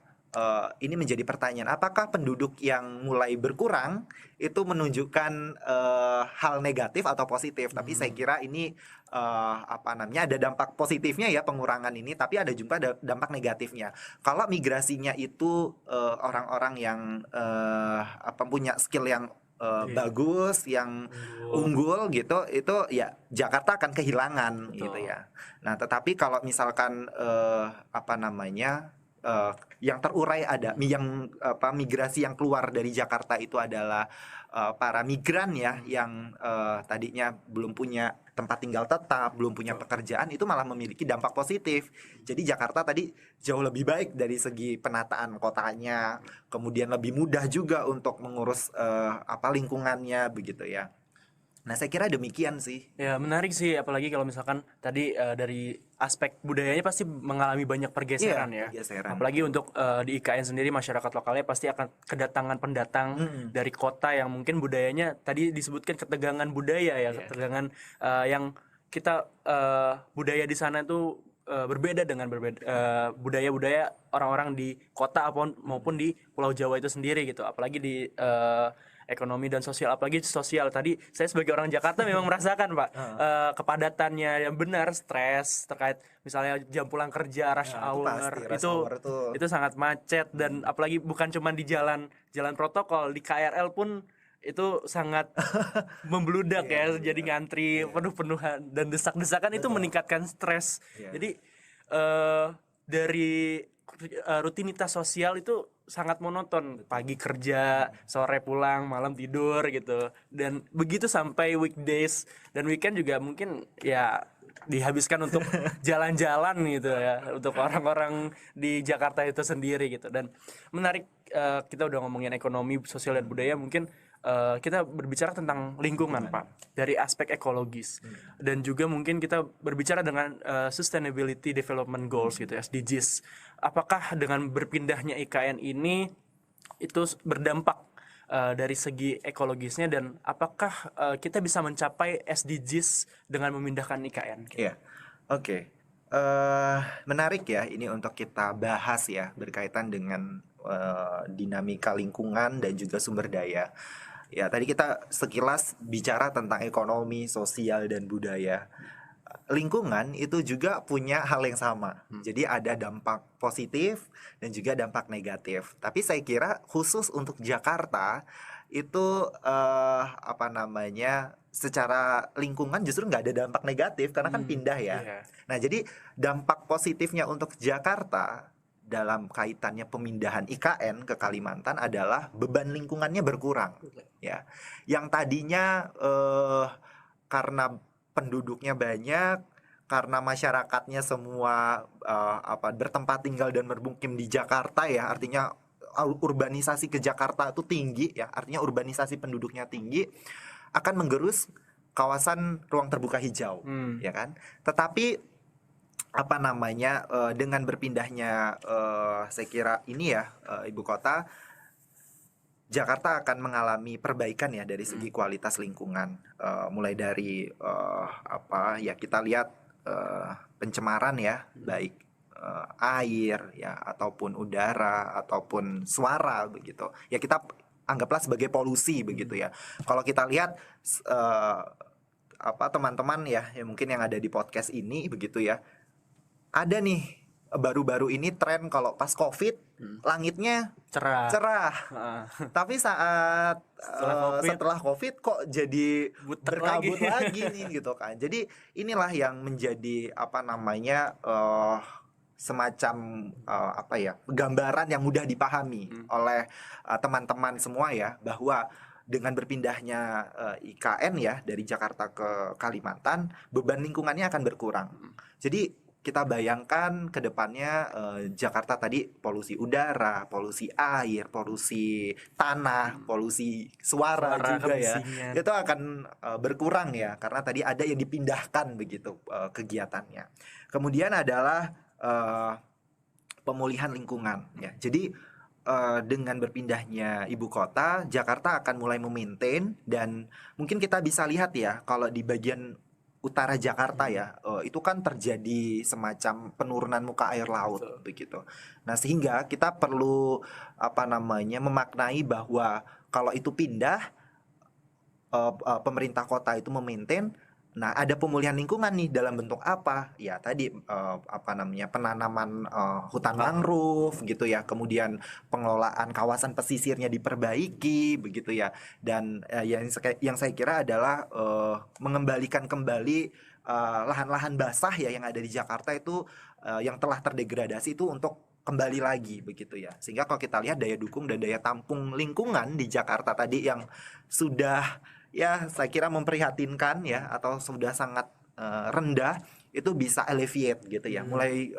B: ini menjadi pertanyaan, apakah penduduk yang mulai berkurang itu menunjukkan hal negatif atau positif? Tapi saya kira ini ada dampak positifnya ya pengurangan ini, tapi ada juga dampak negatifnya. Kalau migrasinya itu orang-orang yang punya skill yang bagus, yang unggul gitu, itu ya Jakarta akan kehilangan gitu ya. Nah, tetapi kalau misalkan yang terurai ada yang migrasi yang keluar dari Jakarta itu adalah para migran ya, yang tadinya belum punya tempat tinggal tetap, belum punya pekerjaan, itu malah memiliki dampak positif. Jadi Jakarta tadi jauh lebih baik dari segi penataan kotanya, kemudian lebih mudah juga untuk mengurus lingkungannya begitu ya. Nah, saya kira demikian sih.
A: Ya, menarik sih, apalagi kalau misalkan tadi dari aspek budayanya pasti mengalami banyak pergeseran ya.
B: Pergeseran.
A: Apalagi untuk di IKN sendiri, masyarakat lokalnya pasti akan kedatangan pendatang dari kota yang mungkin budayanya tadi disebutkan ketegangan budaya ya, ketegangan yang kita budaya di sana itu berbeda dengan budaya-budaya orang-orang di kota maupun di Pulau Jawa itu sendiri gitu. Apalagi di ekonomi dan sosial, apalagi sosial tadi saya sebagai orang Jakarta memang merasakan Pak kepadatannya yang benar, stres terkait misalnya jam pulang kerja, rush hour itu sangat macet, dan apalagi bukan cuma di jalan protokol, di KRL pun itu sangat membludak ya, jadi ngantri penuh-penuhan dan desak-desakan itu meningkatkan stres. Jadi dari rutinitas sosial itu sangat monoton, pagi kerja, sore pulang, malam tidur gitu, dan begitu sampai weekdays dan weekend juga mungkin ya dihabiskan untuk jalan-jalan gitu ya, untuk orang-orang di Jakarta itu sendiri gitu. Dan menarik, kita udah ngomongin ekonomi, sosial dan budaya, mungkin kita berbicara tentang lingkungan Pak, dari aspek ekologis, dan juga mungkin kita berbicara dengan Sustainability Development Goals gitu, SDGs. Apakah dengan berpindahnya IKN ini itu berdampak dari segi ekologisnya, dan apakah kita bisa mencapai SDGs dengan memindahkan IKN?
B: Iya, oke. Menarik ya ini untuk kita bahas ya berkaitan dengan dinamika lingkungan dan juga sumber daya. Ya, tadi kita sekilas bicara tentang ekonomi, sosial, dan budaya. Lingkungan itu juga punya hal yang sama. Jadi ada dampak positif dan juga dampak negatif. Tapi saya kira khusus untuk Jakarta itu apa namanya, secara lingkungan justru nggak ada dampak negatif karena kan pindah ya.
A: Iya.
B: Nah, jadi dampak positifnya untuk Jakarta dalam kaitannya pemindahan IKN ke Kalimantan adalah beban lingkungannya berkurang ya. Yang tadinya karena penduduknya banyak, karena masyarakatnya semua bertempat tinggal dan bermukim di Jakarta ya, artinya urbanisasi ke Jakarta itu tinggi ya, artinya urbanisasi penduduknya tinggi, akan menggerus kawasan ruang terbuka hijau ya kan. Tetapi apa namanya, dengan berpindahnya saya kira ini ya ibu kota, Jakarta akan mengalami perbaikan ya dari segi kualitas lingkungan, mulai dari apa ya, kita lihat pencemaran ya, baik air ya, ataupun udara, ataupun suara begitu ya, kita anggaplah sebagai polusi begitu ya. Kalau kita lihat apa teman-teman ya, mungkin yang ada di podcast ini begitu ya, ada nih baru-baru ini tren kalau pas COVID langitnya cerah. Tapi saat setelah COVID kok jadi berkabut lagi nih gitu kan. Jadi inilah yang menjadi apa namanya, semacam apa ya, gambaran yang mudah dipahami oleh teman-teman semua ya, bahwa dengan berpindahnya IKN ya dari Jakarta ke Kalimantan, beban lingkungannya akan berkurang. Jadi kita bayangkan ke depannya Jakarta tadi polusi udara, polusi air, polusi tanah, polusi suara juga ya. Itu akan berkurang ya, karena tadi ada yang dipindahkan begitu kegiatannya. Kemudian adalah pemulihan lingkungan ya. Jadi dengan berpindahnya ibu kota, Jakarta akan mulai memaintain, dan mungkin kita bisa lihat ya kalau di bagian utara Jakarta ya, itu kan terjadi semacam penurunan muka air laut begitu. Nah, sehingga kita perlu apa namanya, memaknai bahwa kalau itu pindah, pemerintah kota itu memaintain. Nah, ada pemulihan lingkungan nih dalam bentuk apa? Ya tadi apa namanya, penanaman hutan mangrove gitu ya. Kemudian pengelolaan kawasan pesisirnya diperbaiki begitu ya. Dan yang saya kira adalah mengembalikan kembali lahan-lahan basah ya yang ada di Jakarta itu, yang telah terdegradasi itu untuk kembali lagi begitu ya. Sehingga kalau kita lihat daya dukung dan daya tampung lingkungan di Jakarta tadi yang sudah ya saya kira memprihatinkan ya, atau sudah sangat rendah, itu bisa alleviate gitu ya, mulai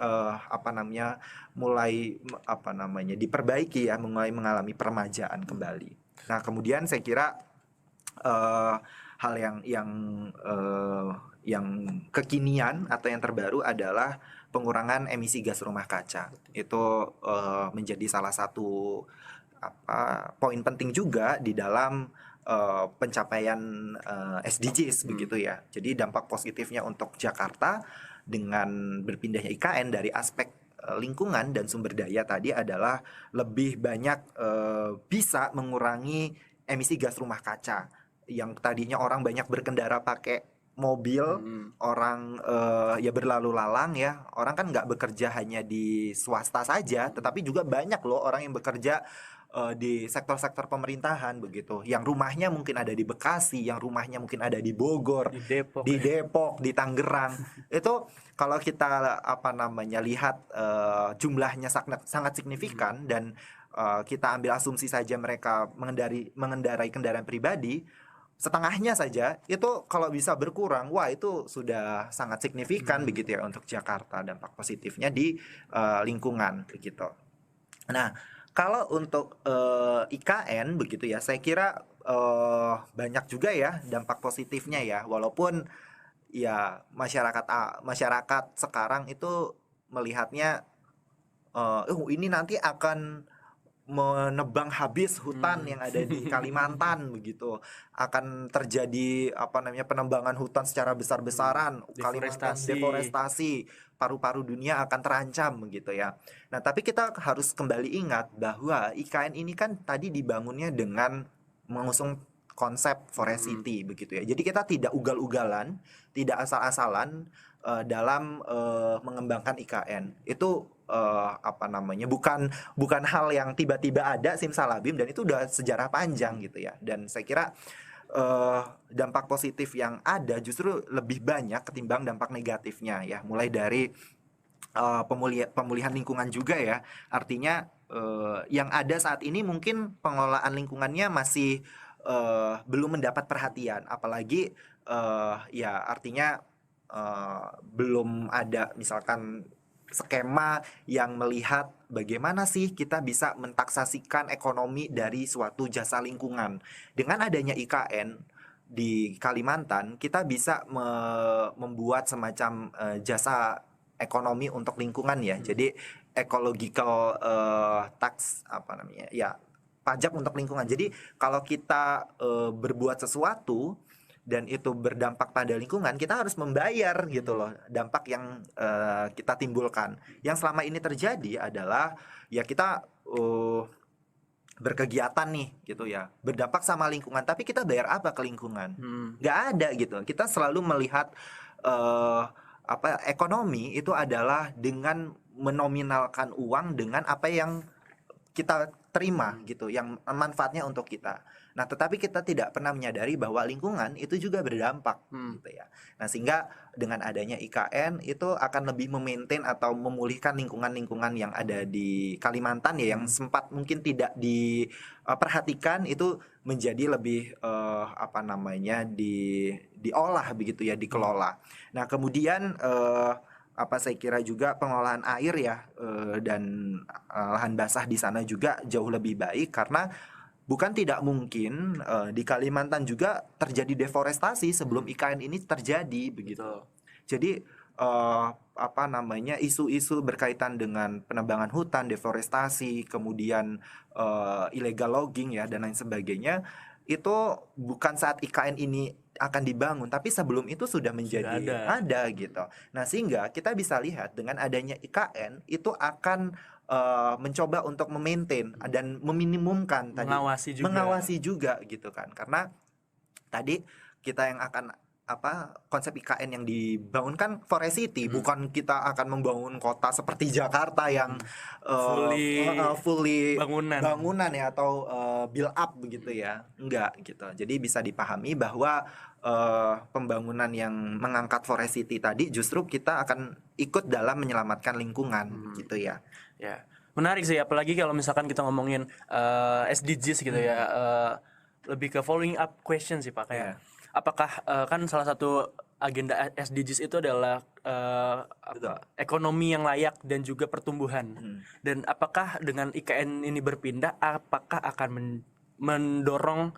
B: apa namanya diperbaiki ya, mulai mengalami peremajaan kembali. Nah, kemudian saya kira hal yang kekinian atau yang terbaru adalah pengurangan emisi gas rumah kaca. Itu menjadi salah satu poin penting juga di dalam pencapaian SDGs begitu ya. Jadi dampak positifnya untuk Jakarta dengan berpindahnya IKN dari aspek lingkungan dan sumber daya tadi adalah lebih banyak bisa mengurangi emisi gas rumah kaca. Yang tadinya orang banyak berkendara pakai mobil, orang ya berlalu lalang ya. Orang kan nggak bekerja hanya di swasta saja, tetapi juga banyak loh orang yang bekerja di sektor-sektor pemerintahan begitu, yang rumahnya mungkin ada di Bekasi, yang rumahnya mungkin ada di Bogor, di Depok, di Tangerang. Itu kalau kita apa namanya lihat jumlahnya sangat signifikan, dan kita ambil asumsi saja mereka mengendarai kendaraan pribadi, setengahnya saja itu kalau bisa berkurang, wah itu sudah sangat signifikan begitu ya untuk Jakarta, dampak positifnya di lingkungan begitu. Nah, kalau untuk IKN begitu ya, saya kira banyak juga ya dampak positifnya ya, walaupun ya masyarakat sekarang itu melihatnya ini nanti akan menebang habis hutan yang ada di Kalimantan begitu, akan terjadi apa namanya penembangan hutan secara besar-besaran, Kalimantan
A: Deforestasi.
B: deforestasi, paru-paru dunia akan terancam begitu ya. Nah, tapi kita harus kembali ingat bahwa IKN ini kan tadi dibangunnya dengan mengusung konsep Forest City begitu ya. Jadi kita tidak ugal-ugalan, tidak asal-asalan dalam mengembangkan IKN. Itu apa namanya, bukan hal yang tiba-tiba ada simsalabim, dan itu udah sejarah panjang gitu ya. Dan saya kira dampak positif yang ada justru lebih banyak ketimbang dampak negatifnya ya. Mulai dari pemulihan lingkungan juga ya. Artinya yang ada saat ini mungkin pengelolaan lingkungannya masih belum mendapat perhatian, apalagi ya artinya belum ada misalkan skema yang melihat bagaimana sih kita bisa mentaksasikan ekonomi dari suatu jasa lingkungan. Dengan adanya IKN di Kalimantan, kita bisa membuat semacam jasa ekonomi untuk lingkungan ya. Jadi ecological tax apa namanya? Ya, pajak untuk lingkungan. Jadi kalau kita berbuat sesuatu dan itu berdampak pada lingkungan, kita harus membayar gitu loh dampak yang kita timbulkan. Yang selama ini terjadi adalah ya kita berkegiatan nih gitu ya, berdampak sama lingkungan, tapi kita bayar apa ke lingkungan? Nggak ada gitu. Kita selalu melihat ekonomi itu adalah dengan menominalkan uang dengan apa yang kita terima gitu, yang manfaatnya untuk kita. Nah, tetapi kita tidak pernah menyadari bahwa lingkungan itu juga berdampak gitu ya. Nah, sehingga dengan adanya IKN itu akan lebih memaintain atau memulihkan lingkungan-lingkungan yang ada di Kalimantan ya, yang sempat mungkin tidak diperhatikan, itu menjadi lebih apa namanya diolah begitu ya, dikelola. Nah, kemudian apa saya kira juga pengelolaan air ya dan lahan basah di sana juga jauh lebih baik, karena bukan tidak mungkin di Kalimantan juga terjadi deforestasi sebelum IKN ini terjadi begitu. Jadi apa namanya, isu-isu berkaitan dengan penebangan hutan, deforestasi, kemudian illegal logging ya dan lain sebagainya, itu bukan saat IKN ini akan dibangun, tapi sebelum itu sudah menjadi ada gitu. Nah, sehingga kita bisa lihat dengan adanya IKN itu akan mencoba untuk memaintain dan meminimumkan tadi, mengawasi juga gitu kan. Karena tadi kita yang akan konsep IKN yang dibangun kan Forest City, bukan kita akan membangun kota seperti Jakarta yang fully bangunan ya, atau build up begitu ya, enggak gitu. Jadi bisa dipahami bahwa pembangunan yang mengangkat Forest City tadi justru kita akan ikut dalam menyelamatkan lingkungan gitu ya.
A: Ya, menarik sih, apalagi kalau misalkan kita ngomongin SDGs gitu ya, lebih ke following up question sih Pak, kayak apakah kan salah satu agenda SDGs itu adalah ekonomi yang layak dan juga pertumbuhan. Dan apakah dengan IKN ini berpindah, apakah akan mendorong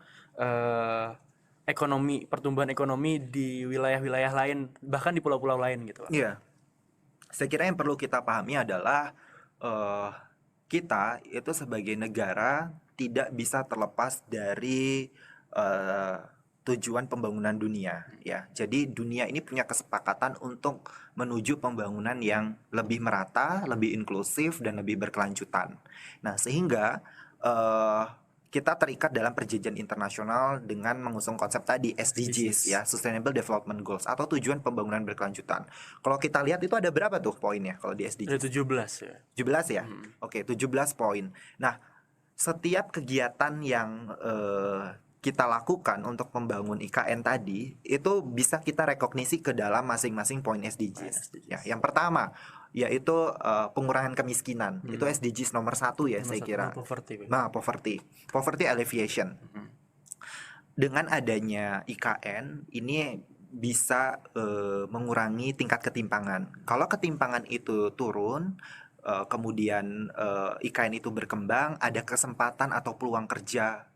A: pertumbuhan ekonomi di wilayah-wilayah lain, bahkan di pulau-pulau lain gitu Pak?
B: Iya. Saya kira yang perlu kita pahami adalah kita itu sebagai negara tidak bisa terlepas dari tujuan pembangunan dunia ya. Jadi dunia ini punya kesepakatan untuk menuju pembangunan yang lebih merata, lebih inklusif, dan lebih berkelanjutan. Nah, sehingga kita terikat dalam perjanjian internasional dengan mengusung konsep tadi SDGs ya, Sustainable Development Goals, atau tujuan pembangunan berkelanjutan. Kalau kita lihat itu ada berapa tuh poinnya kalau di SDGs?
A: Ada 17 ya.
B: 17 ya? Oke, 17 poin. Nah, setiap kegiatan yang kita lakukan untuk membangun IKN tadi itu bisa kita rekognisi ke dalam masing-masing poin SDGs. Ya, yang pertama yaitu pengurangan kemiskinan. Itu SDGs nomor 1 ya, saya kira.
A: Poverty.
B: Nah, poverty alleviation. dengan adanya IKN ini bisa mengurangi tingkat ketimpangan. Kalau ketimpangan itu turun, kemudian IKN itu berkembang, ada kesempatan atau peluang kerja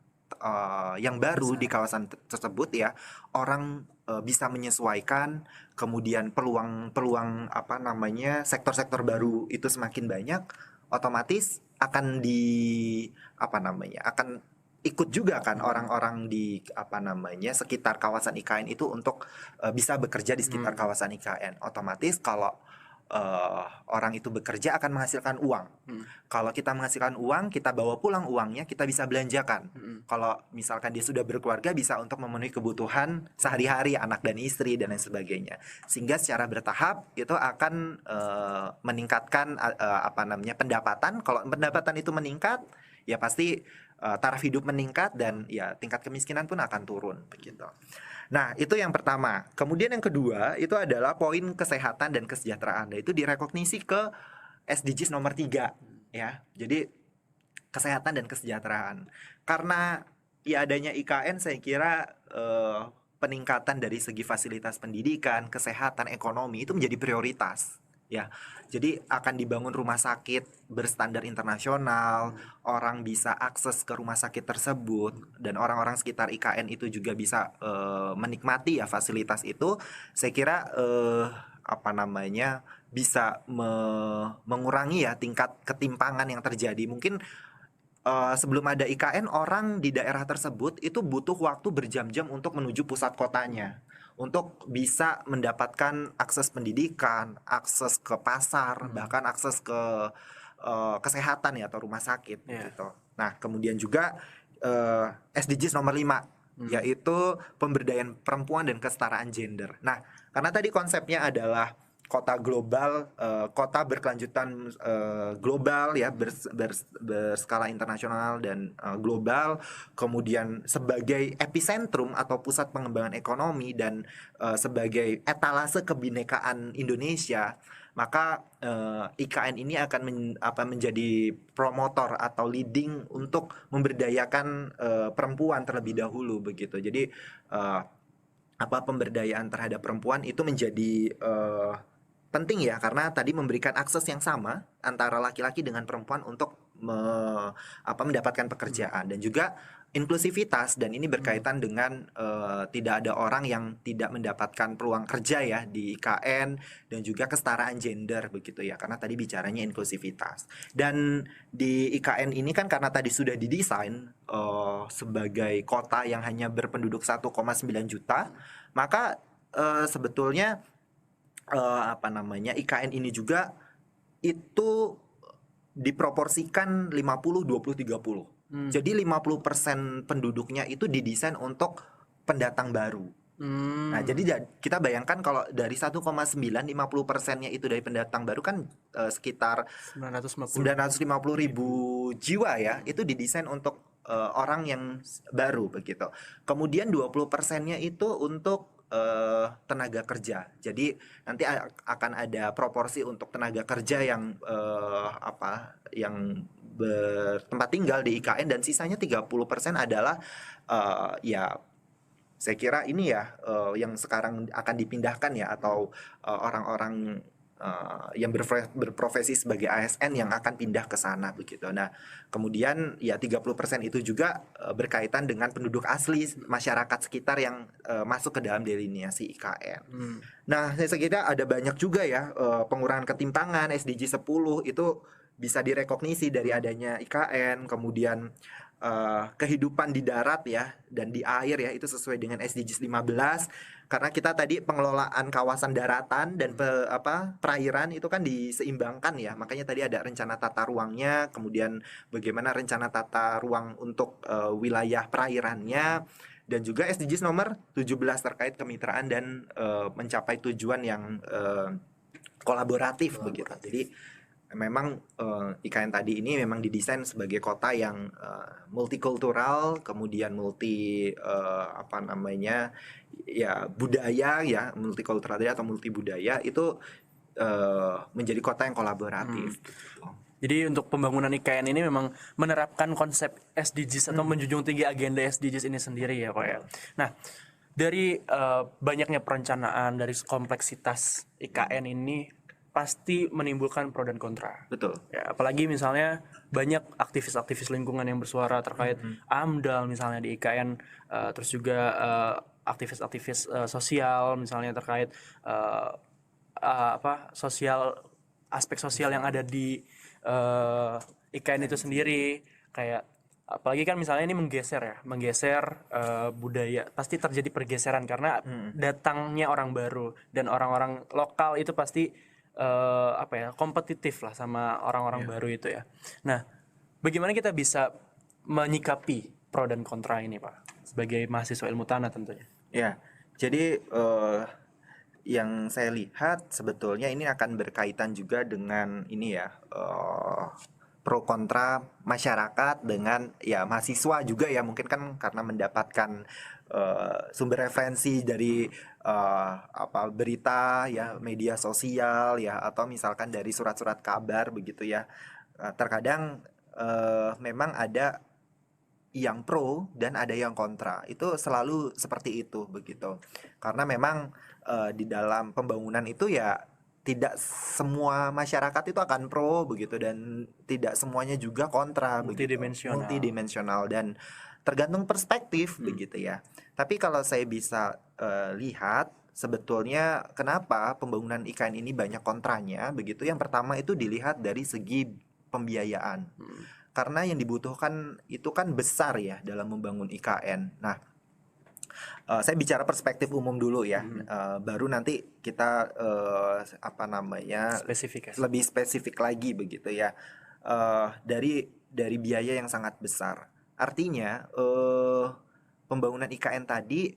B: yang baru di kawasan tersebut ya, orang bisa menyesuaikan, kemudian peluang apa namanya sektor-sektor baru itu semakin banyak, otomatis akan apa namanya akan ikut juga kan orang-orang di apa namanya sekitar kawasan IKN itu untuk bisa bekerja di sekitar kawasan IKN. Otomatis kalau orang itu bekerja akan menghasilkan uang. Kalau kita menghasilkan uang, kita bawa pulang uangnya, kita bisa belanjakan. Kalau misalkan dia sudah berkeluarga, bisa untuk memenuhi kebutuhan sehari-hari, anak dan istri dan lain sebagainya. Sehingga secara bertahap itu akan meningkatkan apa namanya pendapatan. Kalau pendapatan itu meningkat, ya pasti taraf hidup meningkat dan ya tingkat kemiskinan pun akan turun begitu. Nah, itu yang pertama. Kemudian yang kedua itu adalah poin kesehatan dan kesejahteraan. Dan itu direkognisi ke SDGs nomor 3 ya. Jadi kesehatan dan kesejahteraan. Karena ya adanya IKN saya kira peningkatan dari segi fasilitas pendidikan, kesehatan, ekonomi itu menjadi prioritas ya. Jadi akan dibangun rumah sakit berstandar internasional, orang bisa akses ke rumah sakit tersebut dan orang-orang sekitar IKN itu juga bisa menikmati ya fasilitas itu. Saya kira apa namanya bisa mengurangi ya tingkat ketimpangan yang terjadi. Mungkin sebelum ada IKN orang di daerah tersebut itu butuh waktu berjam-jam untuk menuju pusat kotanya untuk bisa mendapatkan akses pendidikan, akses ke pasar, bahkan akses ke kesehatan ya atau rumah sakit gitu. Nah, kemudian juga SDGs nomor 5 yaitu pemberdayaan perempuan dan kesetaraan gender. Nah, karena tadi konsepnya adalah kota global, kota berkelanjutan global ya berskala internasional dan global, kemudian sebagai epicentrum atau pusat pengembangan ekonomi dan sebagai etalase kebinekaan Indonesia, maka IKN ini akan menjadi promotor atau leading untuk memberdayakan perempuan terlebih dahulu begitu. Jadi pemberdayaan terhadap perempuan itu menjadi penting ya karena tadi memberikan akses yang sama antara laki-laki dengan perempuan untuk mendapatkan pekerjaan dan juga inklusivitas dan ini berkaitan dengan tidak ada orang yang tidak mendapatkan peluang kerja ya di IKN dan juga kesetaraan gender begitu ya karena tadi bicaranya inklusivitas dan di IKN ini kan karena tadi sudah didesain sebagai kota yang hanya berpenduduk 1,9 juta maka sebetulnya IKN ini juga itu diproporsikan 50 20 30. Jadi 50% penduduknya itu didesain untuk pendatang baru. Nah, jadi kita bayangkan kalau dari 1,9 50%-nya itu dari pendatang baru kan sekitar 950 ribu jiwa ya. Itu didesain untuk orang yang baru begitu. Kemudian 20%-nya itu untuk tenaga kerja. Jadi nanti akan ada proporsi untuk tenaga kerja yang yang bertempat tinggal di IKN dan sisanya 30% adalah ya saya kira ini ya yang sekarang akan dipindahkan ya atau orang-orang yang berprofesi sebagai ASN yang akan pindah ke sana begitu. Nah, kemudian ya 30% itu juga berkaitan dengan penduduk asli masyarakat sekitar yang masuk ke dalam delineasi IKN. Nah, saya kira ada banyak juga ya pengurangan ketimpangan SDG 10 itu bisa direkognisi dari adanya IKN, kemudian kehidupan di darat ya dan di air ya itu sesuai dengan SDGs 15 karena kita tadi pengelolaan kawasan daratan dan perairan itu kan diseimbangkan ya makanya tadi ada rencana tata ruangnya kemudian bagaimana rencana tata ruang untuk wilayah perairannya dan juga SDGs nomor 17 terkait kemitraan dan mencapai tujuan yang kolaboratif begitu. Jadi memang IKN tadi ini memang didesain sebagai kota yang multikultural, kemudian budaya ya multikultural atau multi budaya itu menjadi kota yang kolaboratif.
A: Jadi untuk pembangunan IKN ini memang menerapkan konsep SDGs atau menjunjung tinggi agenda SDGs ini sendiri ya Pak ya. Nah, dari banyaknya perencanaan, dari kompleksitas IKN ini pasti menimbulkan pro dan kontra.
B: Betul.
A: Ya, apalagi misalnya banyak aktivis-aktivis lingkungan yang bersuara terkait AMDAL misalnya di IKN, terus juga aktivis-aktivis sosial misalnya terkait sosial, aspek sosial yang ada di IKN itu sendiri. Kayak apalagi kan misalnya ini menggeser budaya, pasti terjadi pergeseran karena datangnya orang baru dan orang-orang lokal itu pasti kompetitif lah sama orang-orang baru itu ya. Nah, bagaimana kita bisa menyikapi pro dan kontra ini Pak sebagai mahasiswa ilmu tanah tentunya?
B: Ya, jadi yang saya lihat sebetulnya ini akan berkaitan juga dengan ini ya, pro kontra masyarakat dengan ya mahasiswa juga ya, mungkin kan karena mendapatkan sumber referensi dari berita ya, media sosial ya, atau misalkan dari surat-surat kabar begitu ya. Terkadang memang ada yang pro dan ada yang kontra. Itu selalu seperti itu begitu. Karena memang di dalam pembangunan itu ya tidak semua masyarakat itu akan pro begitu, dan tidak semuanya juga kontra begitu. Multidimensional dan tergantung perspektif begitu ya. Tapi kalau saya bisa lihat sebetulnya kenapa pembangunan IKN ini banyak kontranya begitu. Yang pertama itu dilihat dari segi pembiayaan. Karena yang dibutuhkan itu kan besar ya dalam membangun IKN. Nah, saya bicara perspektif umum dulu ya, baru nanti kita lebih spesifik lagi begitu ya. Dari biaya yang sangat besar. Artinya pembangunan IKN tadi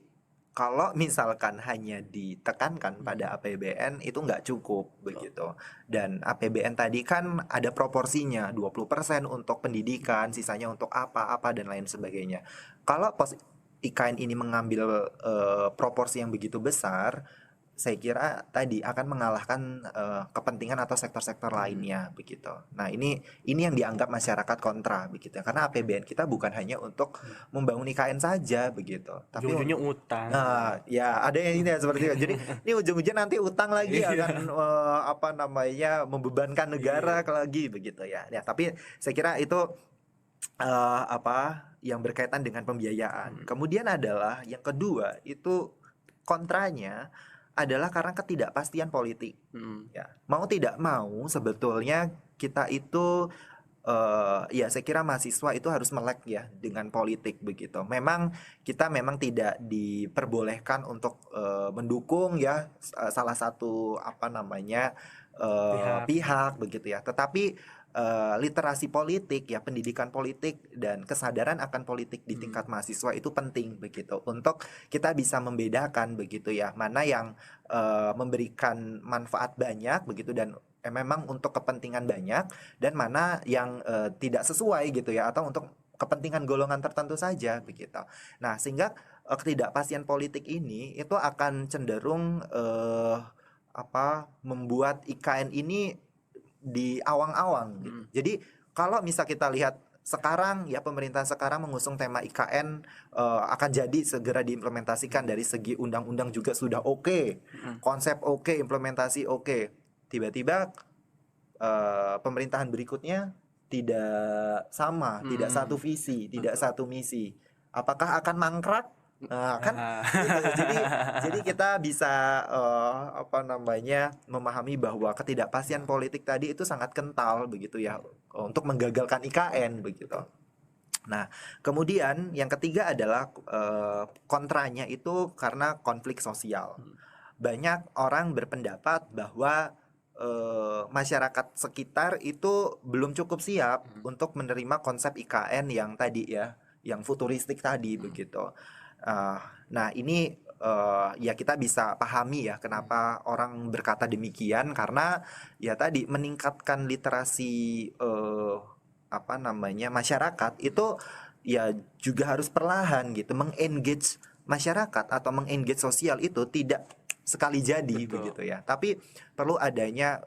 B: kalau misalkan hanya ditekankan pada APBN itu nggak cukup begitu. Dan APBN tadi kan ada proporsinya, 20% untuk pendidikan, sisanya untuk apa-apa dan lain sebagainya. Kalau IKN ini mengambil proporsi yang begitu besar, saya kira tadi akan mengalahkan kepentingan atau sektor-sektor lainnya begitu. Nah, ini yang dianggap masyarakat kontra begitu. Karena APBN kita bukan hanya untuk membangun IKN saja begitu, tapi
A: ujung-ujungnya utang.
B: Ya ada yang ini ya, seperti itu. Jadi ini ujung-ujungnya nanti utang lagi akan membebankan negara lagi begitu ya. Ya, tapi saya kira itu yang berkaitan dengan pembiayaan. Kemudian adalah yang kedua itu kontranya adalah karena ketidakpastian politik. Ya, mau tidak mau sebetulnya kita itu ya saya kira mahasiswa itu harus melek ya dengan politik begitu. Memang kita tidak diperbolehkan untuk mendukung ya salah satu pihak begitu ya. Tetapi literasi politik ya, pendidikan politik dan kesadaran akan politik di tingkat mahasiswa itu penting begitu, untuk kita bisa membedakan begitu ya, mana yang memberikan manfaat banyak begitu dan memang untuk kepentingan banyak, dan mana yang tidak sesuai gitu ya, atau untuk kepentingan golongan tertentu saja begitu. Nah, sehingga ketidakpastian politik ini itu akan cenderung membuat IKN ini di awang-awang gitu. Jadi kalau misal kita lihat sekarang ya, pemerintahan sekarang mengusung tema IKN akan jadi segera diimplementasikan, dari segi undang-undang juga sudah oke, konsep oke, implementasi oke. Tiba-tiba pemerintahan berikutnya tidak sama, tidak satu visi, tidak satu misi. Apakah akan mangkrak? Kan gitu. Jadi kita bisa memahami bahwa ketidakpastian politik tadi itu sangat kental begitu ya untuk menggagalkan IKN begitu. Nah, kemudian yang ketiga adalah kontranya itu karena konflik sosial. Banyak orang berpendapat bahwa masyarakat sekitar itu belum cukup siap untuk menerima konsep IKN yang tadi ya, yang futuristik tadi begitu. Nah, ini ya kita bisa pahami ya kenapa orang berkata demikian, karena ya tadi meningkatkan literasi masyarakat itu ya juga harus perlahan gitu, mengengage masyarakat atau mengengage sosial itu tidak sekali jadi
A: Betul.
B: begitu ya. Tapi perlu adanya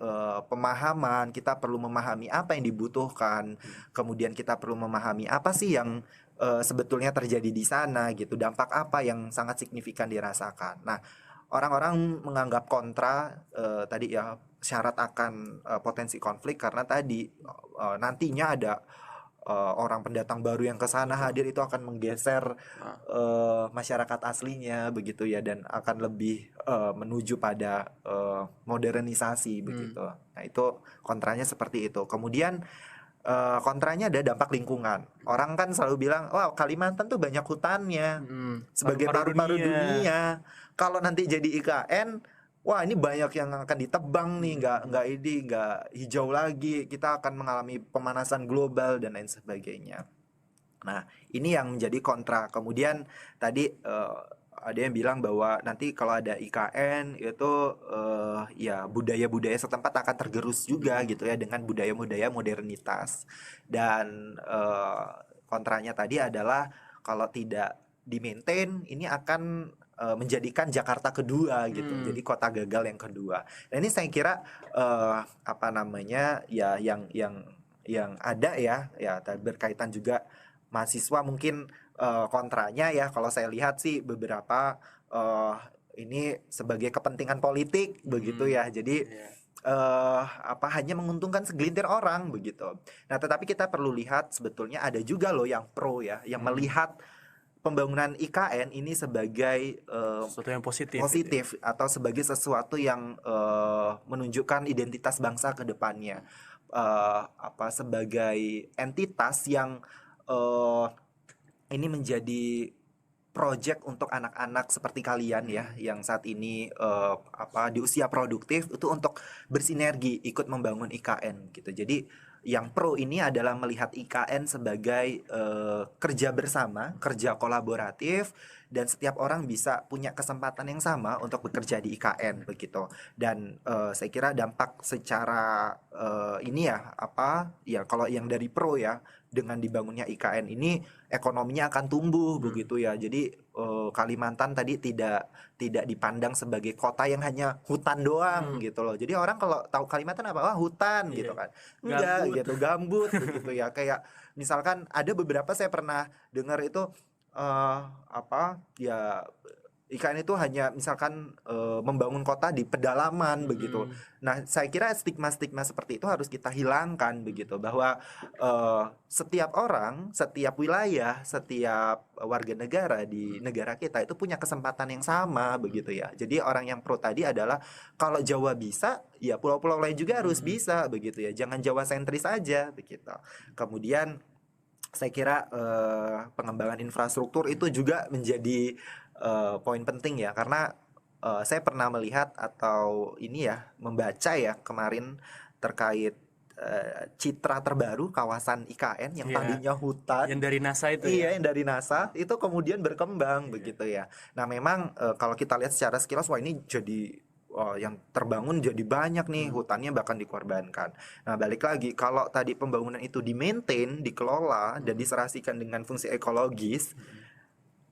B: pemahaman, kita perlu memahami apa yang dibutuhkan. Kemudian kita perlu memahami apa sih yang sebetulnya terjadi di sana gitu. Dampak apa yang sangat signifikan dirasakan. Nah, orang-orang menganggap kontra tadi ya syarat akan potensi konflik karena tadi nantinya ada orang pendatang baru yang ke sana hadir itu akan menggeser masyarakat aslinya begitu ya dan akan lebih menuju pada modernisasi begitu. Nah, itu kontranya seperti itu. Kemudian kontranya ada dampak lingkungan. Orang kan selalu bilang, "Wah, Kalimantan tuh banyak hutannya sebagai paru-paru dunia. Kalau nanti jadi IKN, wah ini banyak yang akan ditebang nih, nggak hijau lagi. Kita akan mengalami pemanasan global dan lain sebagainya." Nah, ini yang menjadi kontra. Kemudian tadi ada yang bilang bahwa nanti kalau ada IKN itu ya budaya-budaya setempat akan tergerus juga gitu ya dengan budaya-budaya modernitas. Dan kontranya tadi adalah kalau tidak di-maintain ini akan menjadikan Jakarta kedua gitu. Jadi kota gagal yang kedua. Nah, ini saya kira apa namanya ya yang ada ya berkaitan juga mahasiswa mungkin kontranya ya kalau saya lihat sih beberapa ini sebagai kepentingan politik begitu ya. Jadi apa hanya menguntungkan segelintir orang begitu. Nah, tetapi kita perlu lihat sebetulnya ada juga loh yang pro ya, yang melihat pembangunan IKN ini sebagai
A: sesuatu yang positif
B: atau sebagai sesuatu yang menunjukkan identitas bangsa ke depannya. Apa sebagai entitas yang ini menjadi project untuk anak-anak seperti kalian ya yang saat ini apa di usia produktif itu untuk bersinergi ikut membangun IKN gitu. Jadi yang pro ini adalah melihat IKN sebagai kerja bersama, kerja kolaboratif dan setiap orang bisa punya kesempatan yang sama untuk bekerja di IKN begitu. Dan saya kira dampak secara ini ya apa ya kalau yang dari pro ya dengan dibangunnya IKN ini ekonominya akan tumbuh begitu ya. Jadi Kalimantan tadi tidak dipandang sebagai kota yang hanya hutan doang gitu loh. Jadi orang kalau tahu Kalimantan apa? Wah, hutan gitu kan. Enggak
A: Gambut.
B: gitu, gambut begitu ya. Kayak misalkan ada beberapa saya pernah dengar itu apa ya IKN itu hanya misalkan membangun kota di pedalaman begitu. Nah, saya kira stigma-stigma seperti itu harus kita hilangkan begitu bahwa setiap orang, setiap wilayah, setiap warga negara di negara kita itu punya kesempatan yang sama begitu ya. Jadi orang yang pro tadi adalah kalau Jawa bisa, ya pulau-pulau lain juga harus bisa begitu ya. Jangan Jawa sentris aja begitu. Kemudian saya kira pengembangan infrastruktur itu juga menjadi poin penting ya karena saya pernah melihat atau ini ya membaca ya kemarin terkait citra terbaru kawasan IKN yang tadinya hutan
A: yang dari NASA itu
B: iya yang dari NASA itu kemudian berkembang begitu ya. Nah memang kalau kita lihat secara sekilas wah ini jadi yang terbangun jadi banyak nih hutannya bahkan dikorbankan. Nah balik lagi kalau tadi pembangunan itu di-maintain, dikelola dan diserasikan dengan fungsi ekologis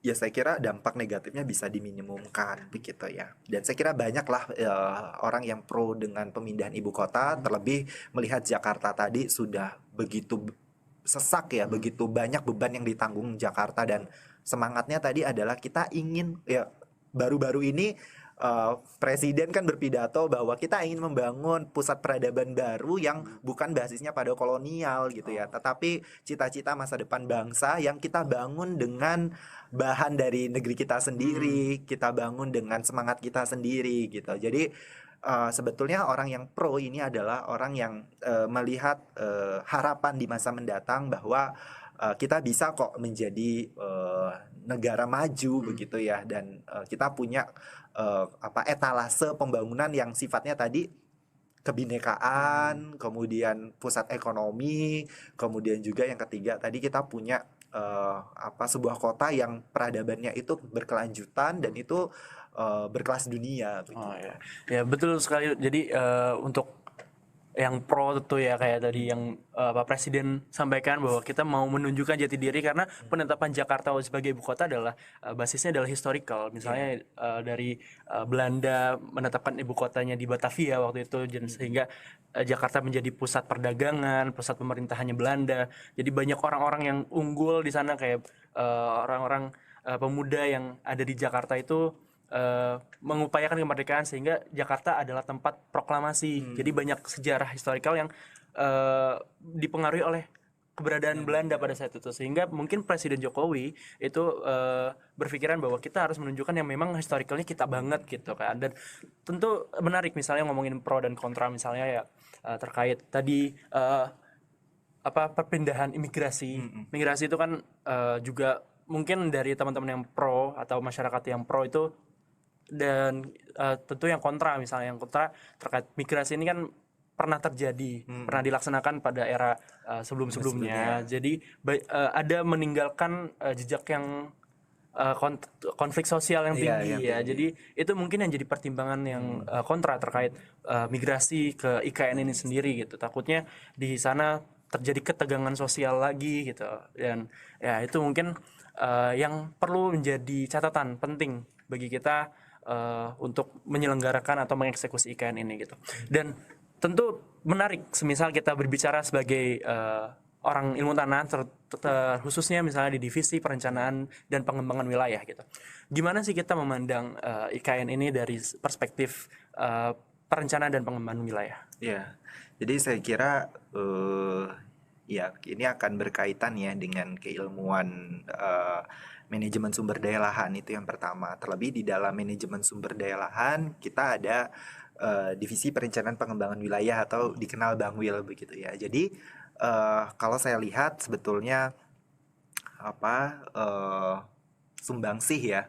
B: ya saya kira dampak negatifnya bisa diminimumkan begitu ya. Dan saya kira banyaklah orang yang pro dengan pemindahan ibu kota terlebih melihat Jakarta tadi sudah begitu sesak ya, begitu banyak beban yang ditanggung Jakarta dan semangatnya tadi adalah kita ingin ya baru-baru ini presiden kan berpidato bahwa kita ingin membangun pusat peradaban baru yang bukan basisnya pada kolonial gitu ya, tetapi cita-cita masa depan bangsa yang kita bangun dengan bahan dari negeri kita sendiri, kita bangun dengan semangat kita sendiri gitu. Jadi sebetulnya orang yang pro ini adalah orang yang melihat harapan di masa mendatang bahwa kita bisa kok menjadi negara maju begitu ya dan kita punya apa etalase pembangunan yang sifatnya tadi kebinekaan, kemudian pusat ekonomi, kemudian juga yang ketiga tadi kita punya apa sebuah kota yang peradabannya itu berkelanjutan dan itu berkelas dunia begitu.
A: Oh ya. Ya betul sekali. Jadi untuk yang pro tentu ya, kayak tadi yang Pak Presiden sampaikan bahwa kita mau menunjukkan jati diri karena penetapan Jakarta sebagai ibu kota adalah basisnya adalah historical. Misalnya dari Belanda menetapkan ibu kotanya di Batavia waktu itu, dan sehingga Jakarta menjadi pusat perdagangan, pusat pemerintahannya Belanda. Jadi banyak orang-orang yang unggul di sana, kayak orang-orang pemuda yang ada di Jakarta itu mengupayakan kemerdekaan, sehingga Jakarta adalah tempat proklamasi. Jadi banyak sejarah historikal yang dipengaruhi oleh keberadaan Belanda pada saat itu, sehingga mungkin Presiden Jokowi itu berpikiran bahwa kita harus menunjukkan yang memang historicalnya kita banget gitu kan. Dan tentu menarik misalnya ngomongin pro dan kontra, misalnya ya terkait tadi perpindahan imigrasi. Migrasi itu kan juga mungkin dari teman-teman yang pro atau masyarakat yang pro itu, dan tentu yang kontra, misalnya yang kontra terkait migrasi ini kan pernah terjadi, pernah dilaksanakan pada era sebelum-sebelumnya. Jadi ada meninggalkan jejak yang konflik sosial yang tinggi ya. Jadi itu mungkin yang jadi pertimbangan yang kontra terkait migrasi ke IKN ini sendiri gitu. Takutnya di sana terjadi ketegangan sosial lagi gitu. Dan ya itu mungkin yang perlu menjadi catatan penting bagi kita untuk menyelenggarakan atau mengeksekusi IKN ini gitu. Dan tentu menarik semisal kita berbicara sebagai orang ilmu tanah, khususnya misalnya di divisi perencanaan dan pengembangan wilayah gitu. Gimana sih kita memandang IKN ini dari perspektif perencanaan dan pengembangan wilayah?
B: Ya, jadi saya kira ya ini akan berkaitan ya dengan keilmuan manajemen sumber daya lahan, itu yang pertama. Terlebih di dalam manajemen sumber daya lahan kita ada divisi perencanaan pengembangan wilayah atau dikenal Bangwil begitu ya. Jadi kalau saya lihat sebetulnya sumbangsih ya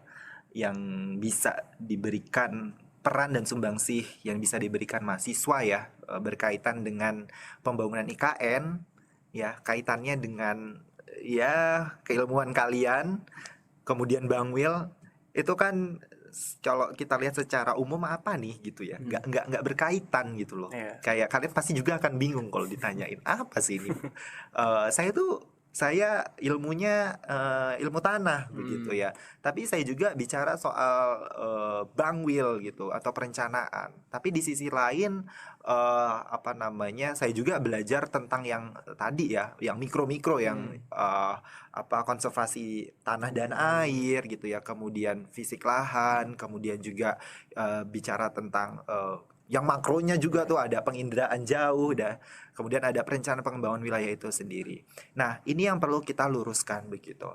B: yang bisa diberikan, peran dan sumbangsih yang bisa diberikan mahasiswa ya berkaitan dengan pembangunan IKN ya, kaitannya dengan ya keilmuan kalian, kemudian Bangwil itu kan kalau kita lihat secara umum apa nih gitu ya, nggak berkaitan gitu loh. Kayak kalian pasti juga akan bingung kalau ditanyain apa sih ini. Saya ilmunya ilmu tanah begitu ya. Tapi saya juga bicara soal Bangwil gitu atau perencanaan. Tapi di sisi lain saya juga belajar tentang yang tadi ya, yang mikro-mikro yang konservasi tanah dan air gitu ya. Kemudian fisik lahan, kemudian juga bicara tentang yang makronya juga tuh ada penginderaan jauh, kemudian ada perencanaan pengembangan wilayah itu sendiri. Nah, ini yang perlu kita luruskan begitu.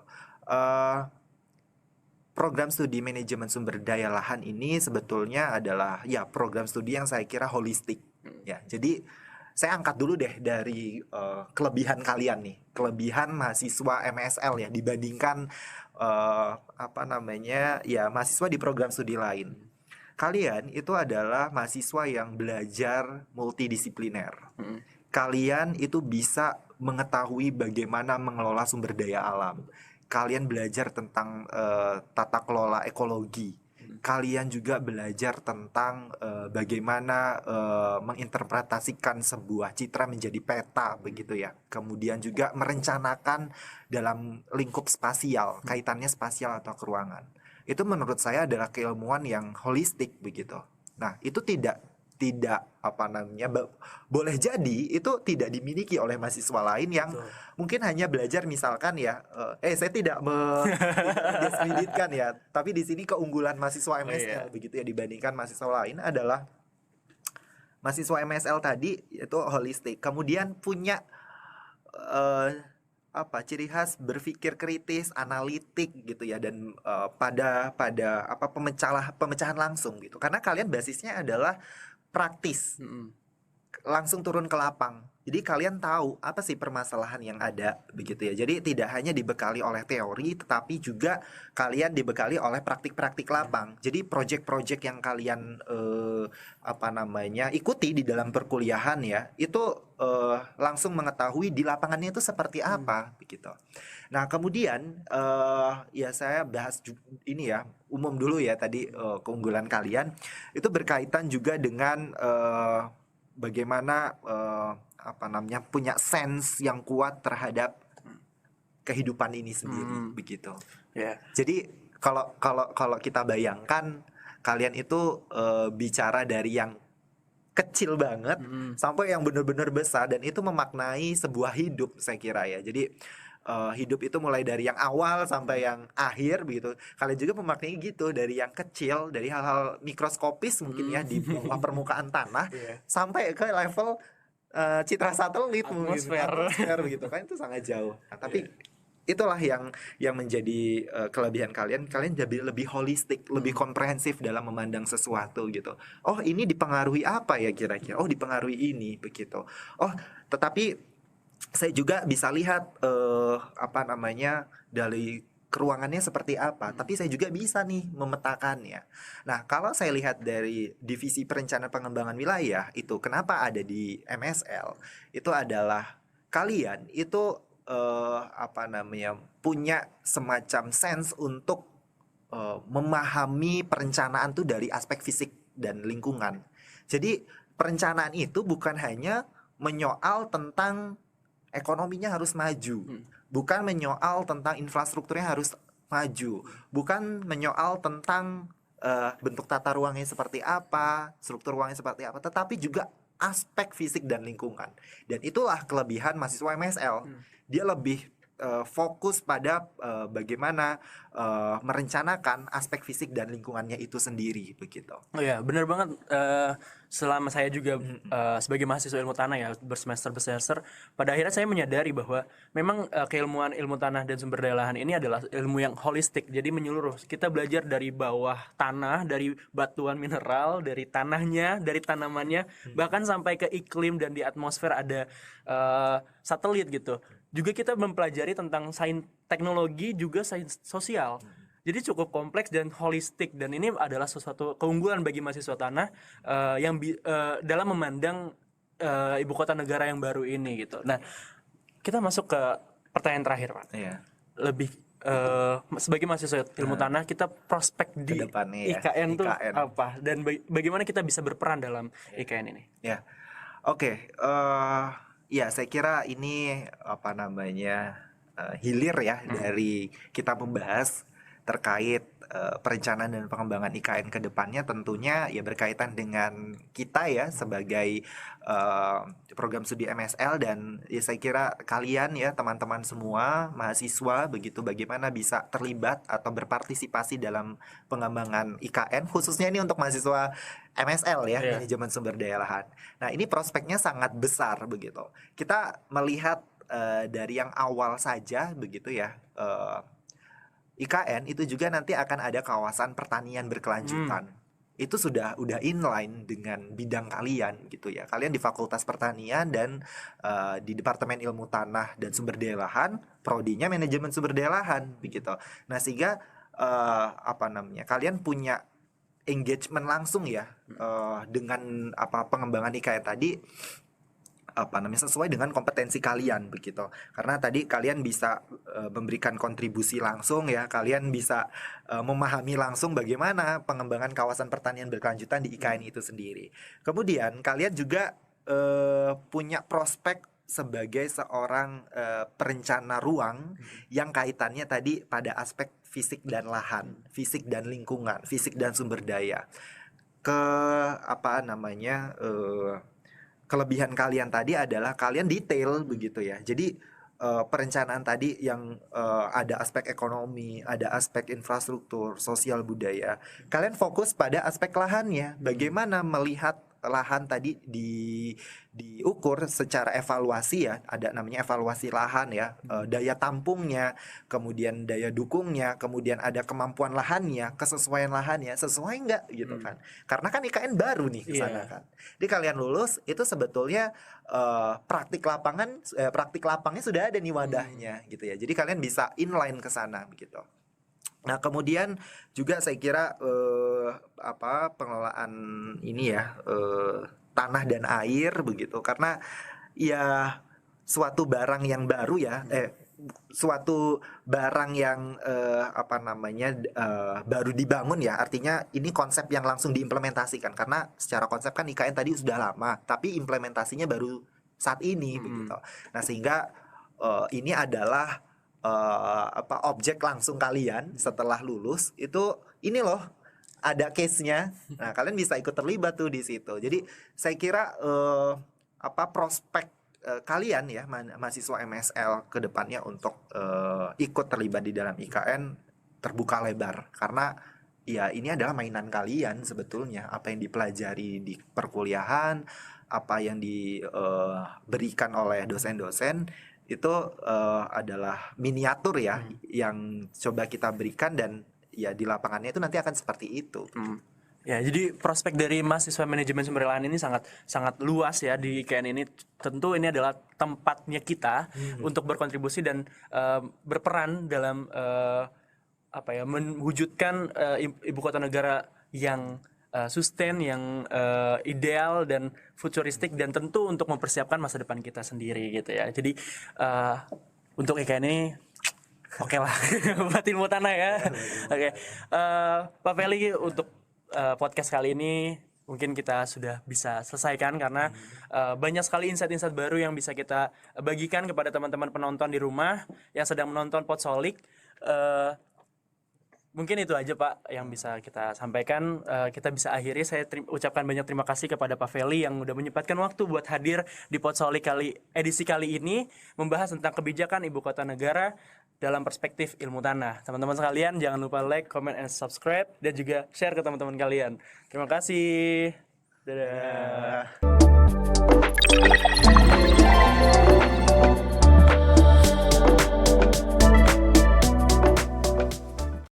B: Program studi manajemen sumber daya lahan ini sebetulnya adalah ya program studi yang saya kira holistik. Ya, jadi saya angkat dulu deh dari kelebihan kalian nih, kelebihan mahasiswa MSL ya dibandingkan mahasiswa di program studi lain. Kalian itu adalah mahasiswa yang belajar multidisipliner. Kalian itu bisa mengetahui bagaimana mengelola sumber daya alam. Kalian belajar tentang tata kelola ekologi. Kalian juga belajar tentang bagaimana menginterpretasikan sebuah citra menjadi peta begitu ya. Kemudian juga merencanakan dalam lingkup spasial, kaitannya spasial atau keruangan. Itu menurut saya adalah keilmuan yang holistik begitu. Nah, itu tidak boleh jadi itu tidak dimiliki oleh mahasiswa lain yang mungkin hanya belajar misalkan ya saya tidak mendiskreditkan ya, tapi di sini keunggulan mahasiswa MSL begitu ya dibandingkan mahasiswa lain adalah mahasiswa MSL tadi itu holistik, kemudian punya ciri khas berpikir kritis, analitik gitu ya, dan pada pemecahan langsung gitu. Karena kalian basisnya adalah praktis. Langsung turun ke lapang. Jadi kalian tahu apa sih permasalahan yang ada begitu ya. Jadi tidak hanya dibekali oleh teori, tetapi juga kalian dibekali oleh praktik-praktik lapang. Jadi proyek-proyek yang kalian ikuti di dalam perkuliahan ya, itu langsung mengetahui di lapangannya itu seperti apa begitu. Nah, kemudian saya bahas ini ya, umum dulu ya tadi keunggulan kalian itu berkaitan juga dengan bagaimana punya sense yang kuat terhadap kehidupan ini sendiri begitu. Jadi kalau kita bayangkan kalian itu bicara dari yang kecil banget sampai yang benar-benar besar, dan itu memaknai sebuah hidup, saya kira ya. Jadi hidup itu mulai dari yang awal sampai yang akhir begitu. Kalian juga memaknai gitu, dari yang kecil, dari hal-hal mikroskopis mungkin ya di bawah permukaan tanah sampai ke level citra satelit, atmosfer begitu kan, itu sangat jauh. Nah, tapi itulah yang menjadi kelebihan kalian jadi lebih holistik, lebih komprehensif dalam memandang sesuatu gitu. Oh, ini dipengaruhi apa ya kira-kira? Oh, dipengaruhi ini begitu. Oh, tetapi saya juga bisa lihat dari keruangannya seperti apa, tapi saya juga bisa nih memetakannya. Nah, kalau saya lihat dari divisi perencanaan pengembangan wilayah itu, kenapa ada di MSL, itu adalah kalian itu punya semacam sense untuk memahami perencanaan tuh dari aspek fisik dan lingkungan. Jadi perencanaan itu bukan hanya menyoal tentang ekonominya harus maju, bukan menyoal tentang infrastrukturnya harus maju, bukan menyoal tentang bentuk tata ruangnya seperti apa, struktur ruangnya seperti apa, tetapi juga aspek fisik dan lingkungan. Dan itulah kelebihan mahasiswa MSL. Dia lebih fokus pada bagaimana merencanakan aspek fisik dan lingkungannya itu sendiri begitu.
A: Oh ya, benar banget. Selama saya juga sebagai mahasiswa ilmu tanah ya, bersemester, pada akhirnya saya menyadari bahwa memang keilmuan ilmu tanah dan sumber daya lahan ini adalah ilmu yang holistik, jadi menyeluruh. Kita belajar dari bawah tanah, dari batuan mineral, dari tanahnya, dari tanamannya, bahkan sampai ke iklim, dan di atmosfer ada satelit gitu. Juga kita mempelajari tentang sains teknologi, juga sains sosial. Jadi cukup kompleks dan holistik, dan ini adalah sesuatu keunggulan bagi mahasiswa tanah dalam memandang ibu kota negara yang baru ini gitu. Nah, kita masuk ke pertanyaan terakhir, Pak. Lebih sebagai mahasiswa ilmu tanah, kita prospek di IKN itu apa, dan bagaimana kita bisa berperan dalam IKN ini?
B: Oke. Ya, saya kira ini hilir ya dari kita membahas terkait perencanaan dan pengembangan IKN ke depannya. Tentunya ya berkaitan dengan kita ya sebagai program studi MSL, dan ya saya kira kalian ya teman-teman semua mahasiswa begitu, bagaimana bisa terlibat atau berpartisipasi dalam pengembangan IKN, khususnya ini untuk mahasiswa MSL ya, manajemen sumber daya lahan. Nah, ini prospeknya sangat besar begitu. Kita melihat dari yang awal saja begitu ya. IKN itu juga nanti akan ada kawasan pertanian berkelanjutan. Itu udah inline dengan bidang kalian gitu ya. Kalian di Fakultas Pertanian dan di Departemen Ilmu Tanah dan Sumber Daya Lahan, prodinya manajemen sumber daya lahan begitu. Nah, sehingga kalian punya engagement langsung ya dengan pengembangan IKN tadi, sesuai dengan kompetensi kalian begitu. Karena tadi kalian bisa memberikan kontribusi langsung ya, kalian bisa memahami langsung bagaimana pengembangan kawasan pertanian berkelanjutan di IKN itu sendiri. Kemudian kalian juga punya prospek sebagai seorang perencana ruang yang kaitannya tadi pada aspek fisik dan lahan, fisik dan lingkungan, fisik dan sumber daya. Kelebihan kalian tadi adalah kalian detail begitu ya. Jadi perencanaan tadi yang ada aspek ekonomi, ada aspek infrastruktur, sosial budaya. Kalian fokus pada aspek lahannya. Bagaimana melihat lahan tadi diukur secara evaluasi ya, ada namanya evaluasi lahan ya, daya tampungnya, kemudian daya dukungnya, kemudian ada kemampuan lahannya, kesesuaian lahannya, sesuai nggak gitu kan? Karena kan IKN baru nih ke sana kan. Jadi kalian lulus itu sebetulnya praktik lapangnya sudah ada nih wadahnya gitu ya. Jadi kalian bisa inline ke sana begitu. Nah, kemudian juga saya kira pengelolaan ini ya, tanah dan air begitu, karena ya suatu barang yang baru ya, suatu barang yang baru dibangun ya, artinya ini konsep yang langsung diimplementasikan, karena secara konsep kan IKN tadi sudah lama tapi implementasinya baru saat ini begitu. Nah sehingga ini adalah objek langsung kalian setelah lulus itu, ini loh ada case-nya. Nah kalian bisa ikut terlibat tuh di situ. Jadi saya kira prospek kalian ya mahasiswa MSL ke depannya untuk ikut terlibat di dalam IKN terbuka lebar, karena ya ini adalah mainan kalian sebetulnya. Apa yang dipelajari di perkuliahan, apa yang diberikan oleh dosen-dosen itu adalah miniatur ya yang coba kita berikan, dan ya di lapangannya itu nanti akan seperti itu.
A: Ya, jadi prospek dari mahasiswa manajemen sumber daya alam ini sangat luas ya di IKN ini. Tentu ini adalah tempatnya kita untuk berkontribusi dan berperan dalam mewujudkan ibu kota negara yang sustain, yang ideal dan futuristik, dan tentu untuk mempersiapkan masa depan kita sendiri gitu ya. Jadi untuk IKN ini oke lah, buat ilmu tanah ya. Oke. Pak Feli, untuk podcast kali ini mungkin kita sudah bisa selesaikan, karena banyak sekali insight-insight baru yang bisa kita bagikan kepada teman-teman penonton di rumah yang sedang menonton Podsolik. Mungkin itu aja Pak yang bisa kita sampaikan. Kita bisa akhiri. Saya ucapkan banyak terima kasih kepada Pak Feli yang udah menyempatkan waktu buat hadir di Podsolik edisi kali ini, membahas tentang kebijakan ibu kota negara dalam perspektif ilmu tanah. Teman-teman sekalian, jangan lupa like, comment, and subscribe, dan juga share ke teman-teman kalian. Terima kasih. Dadah.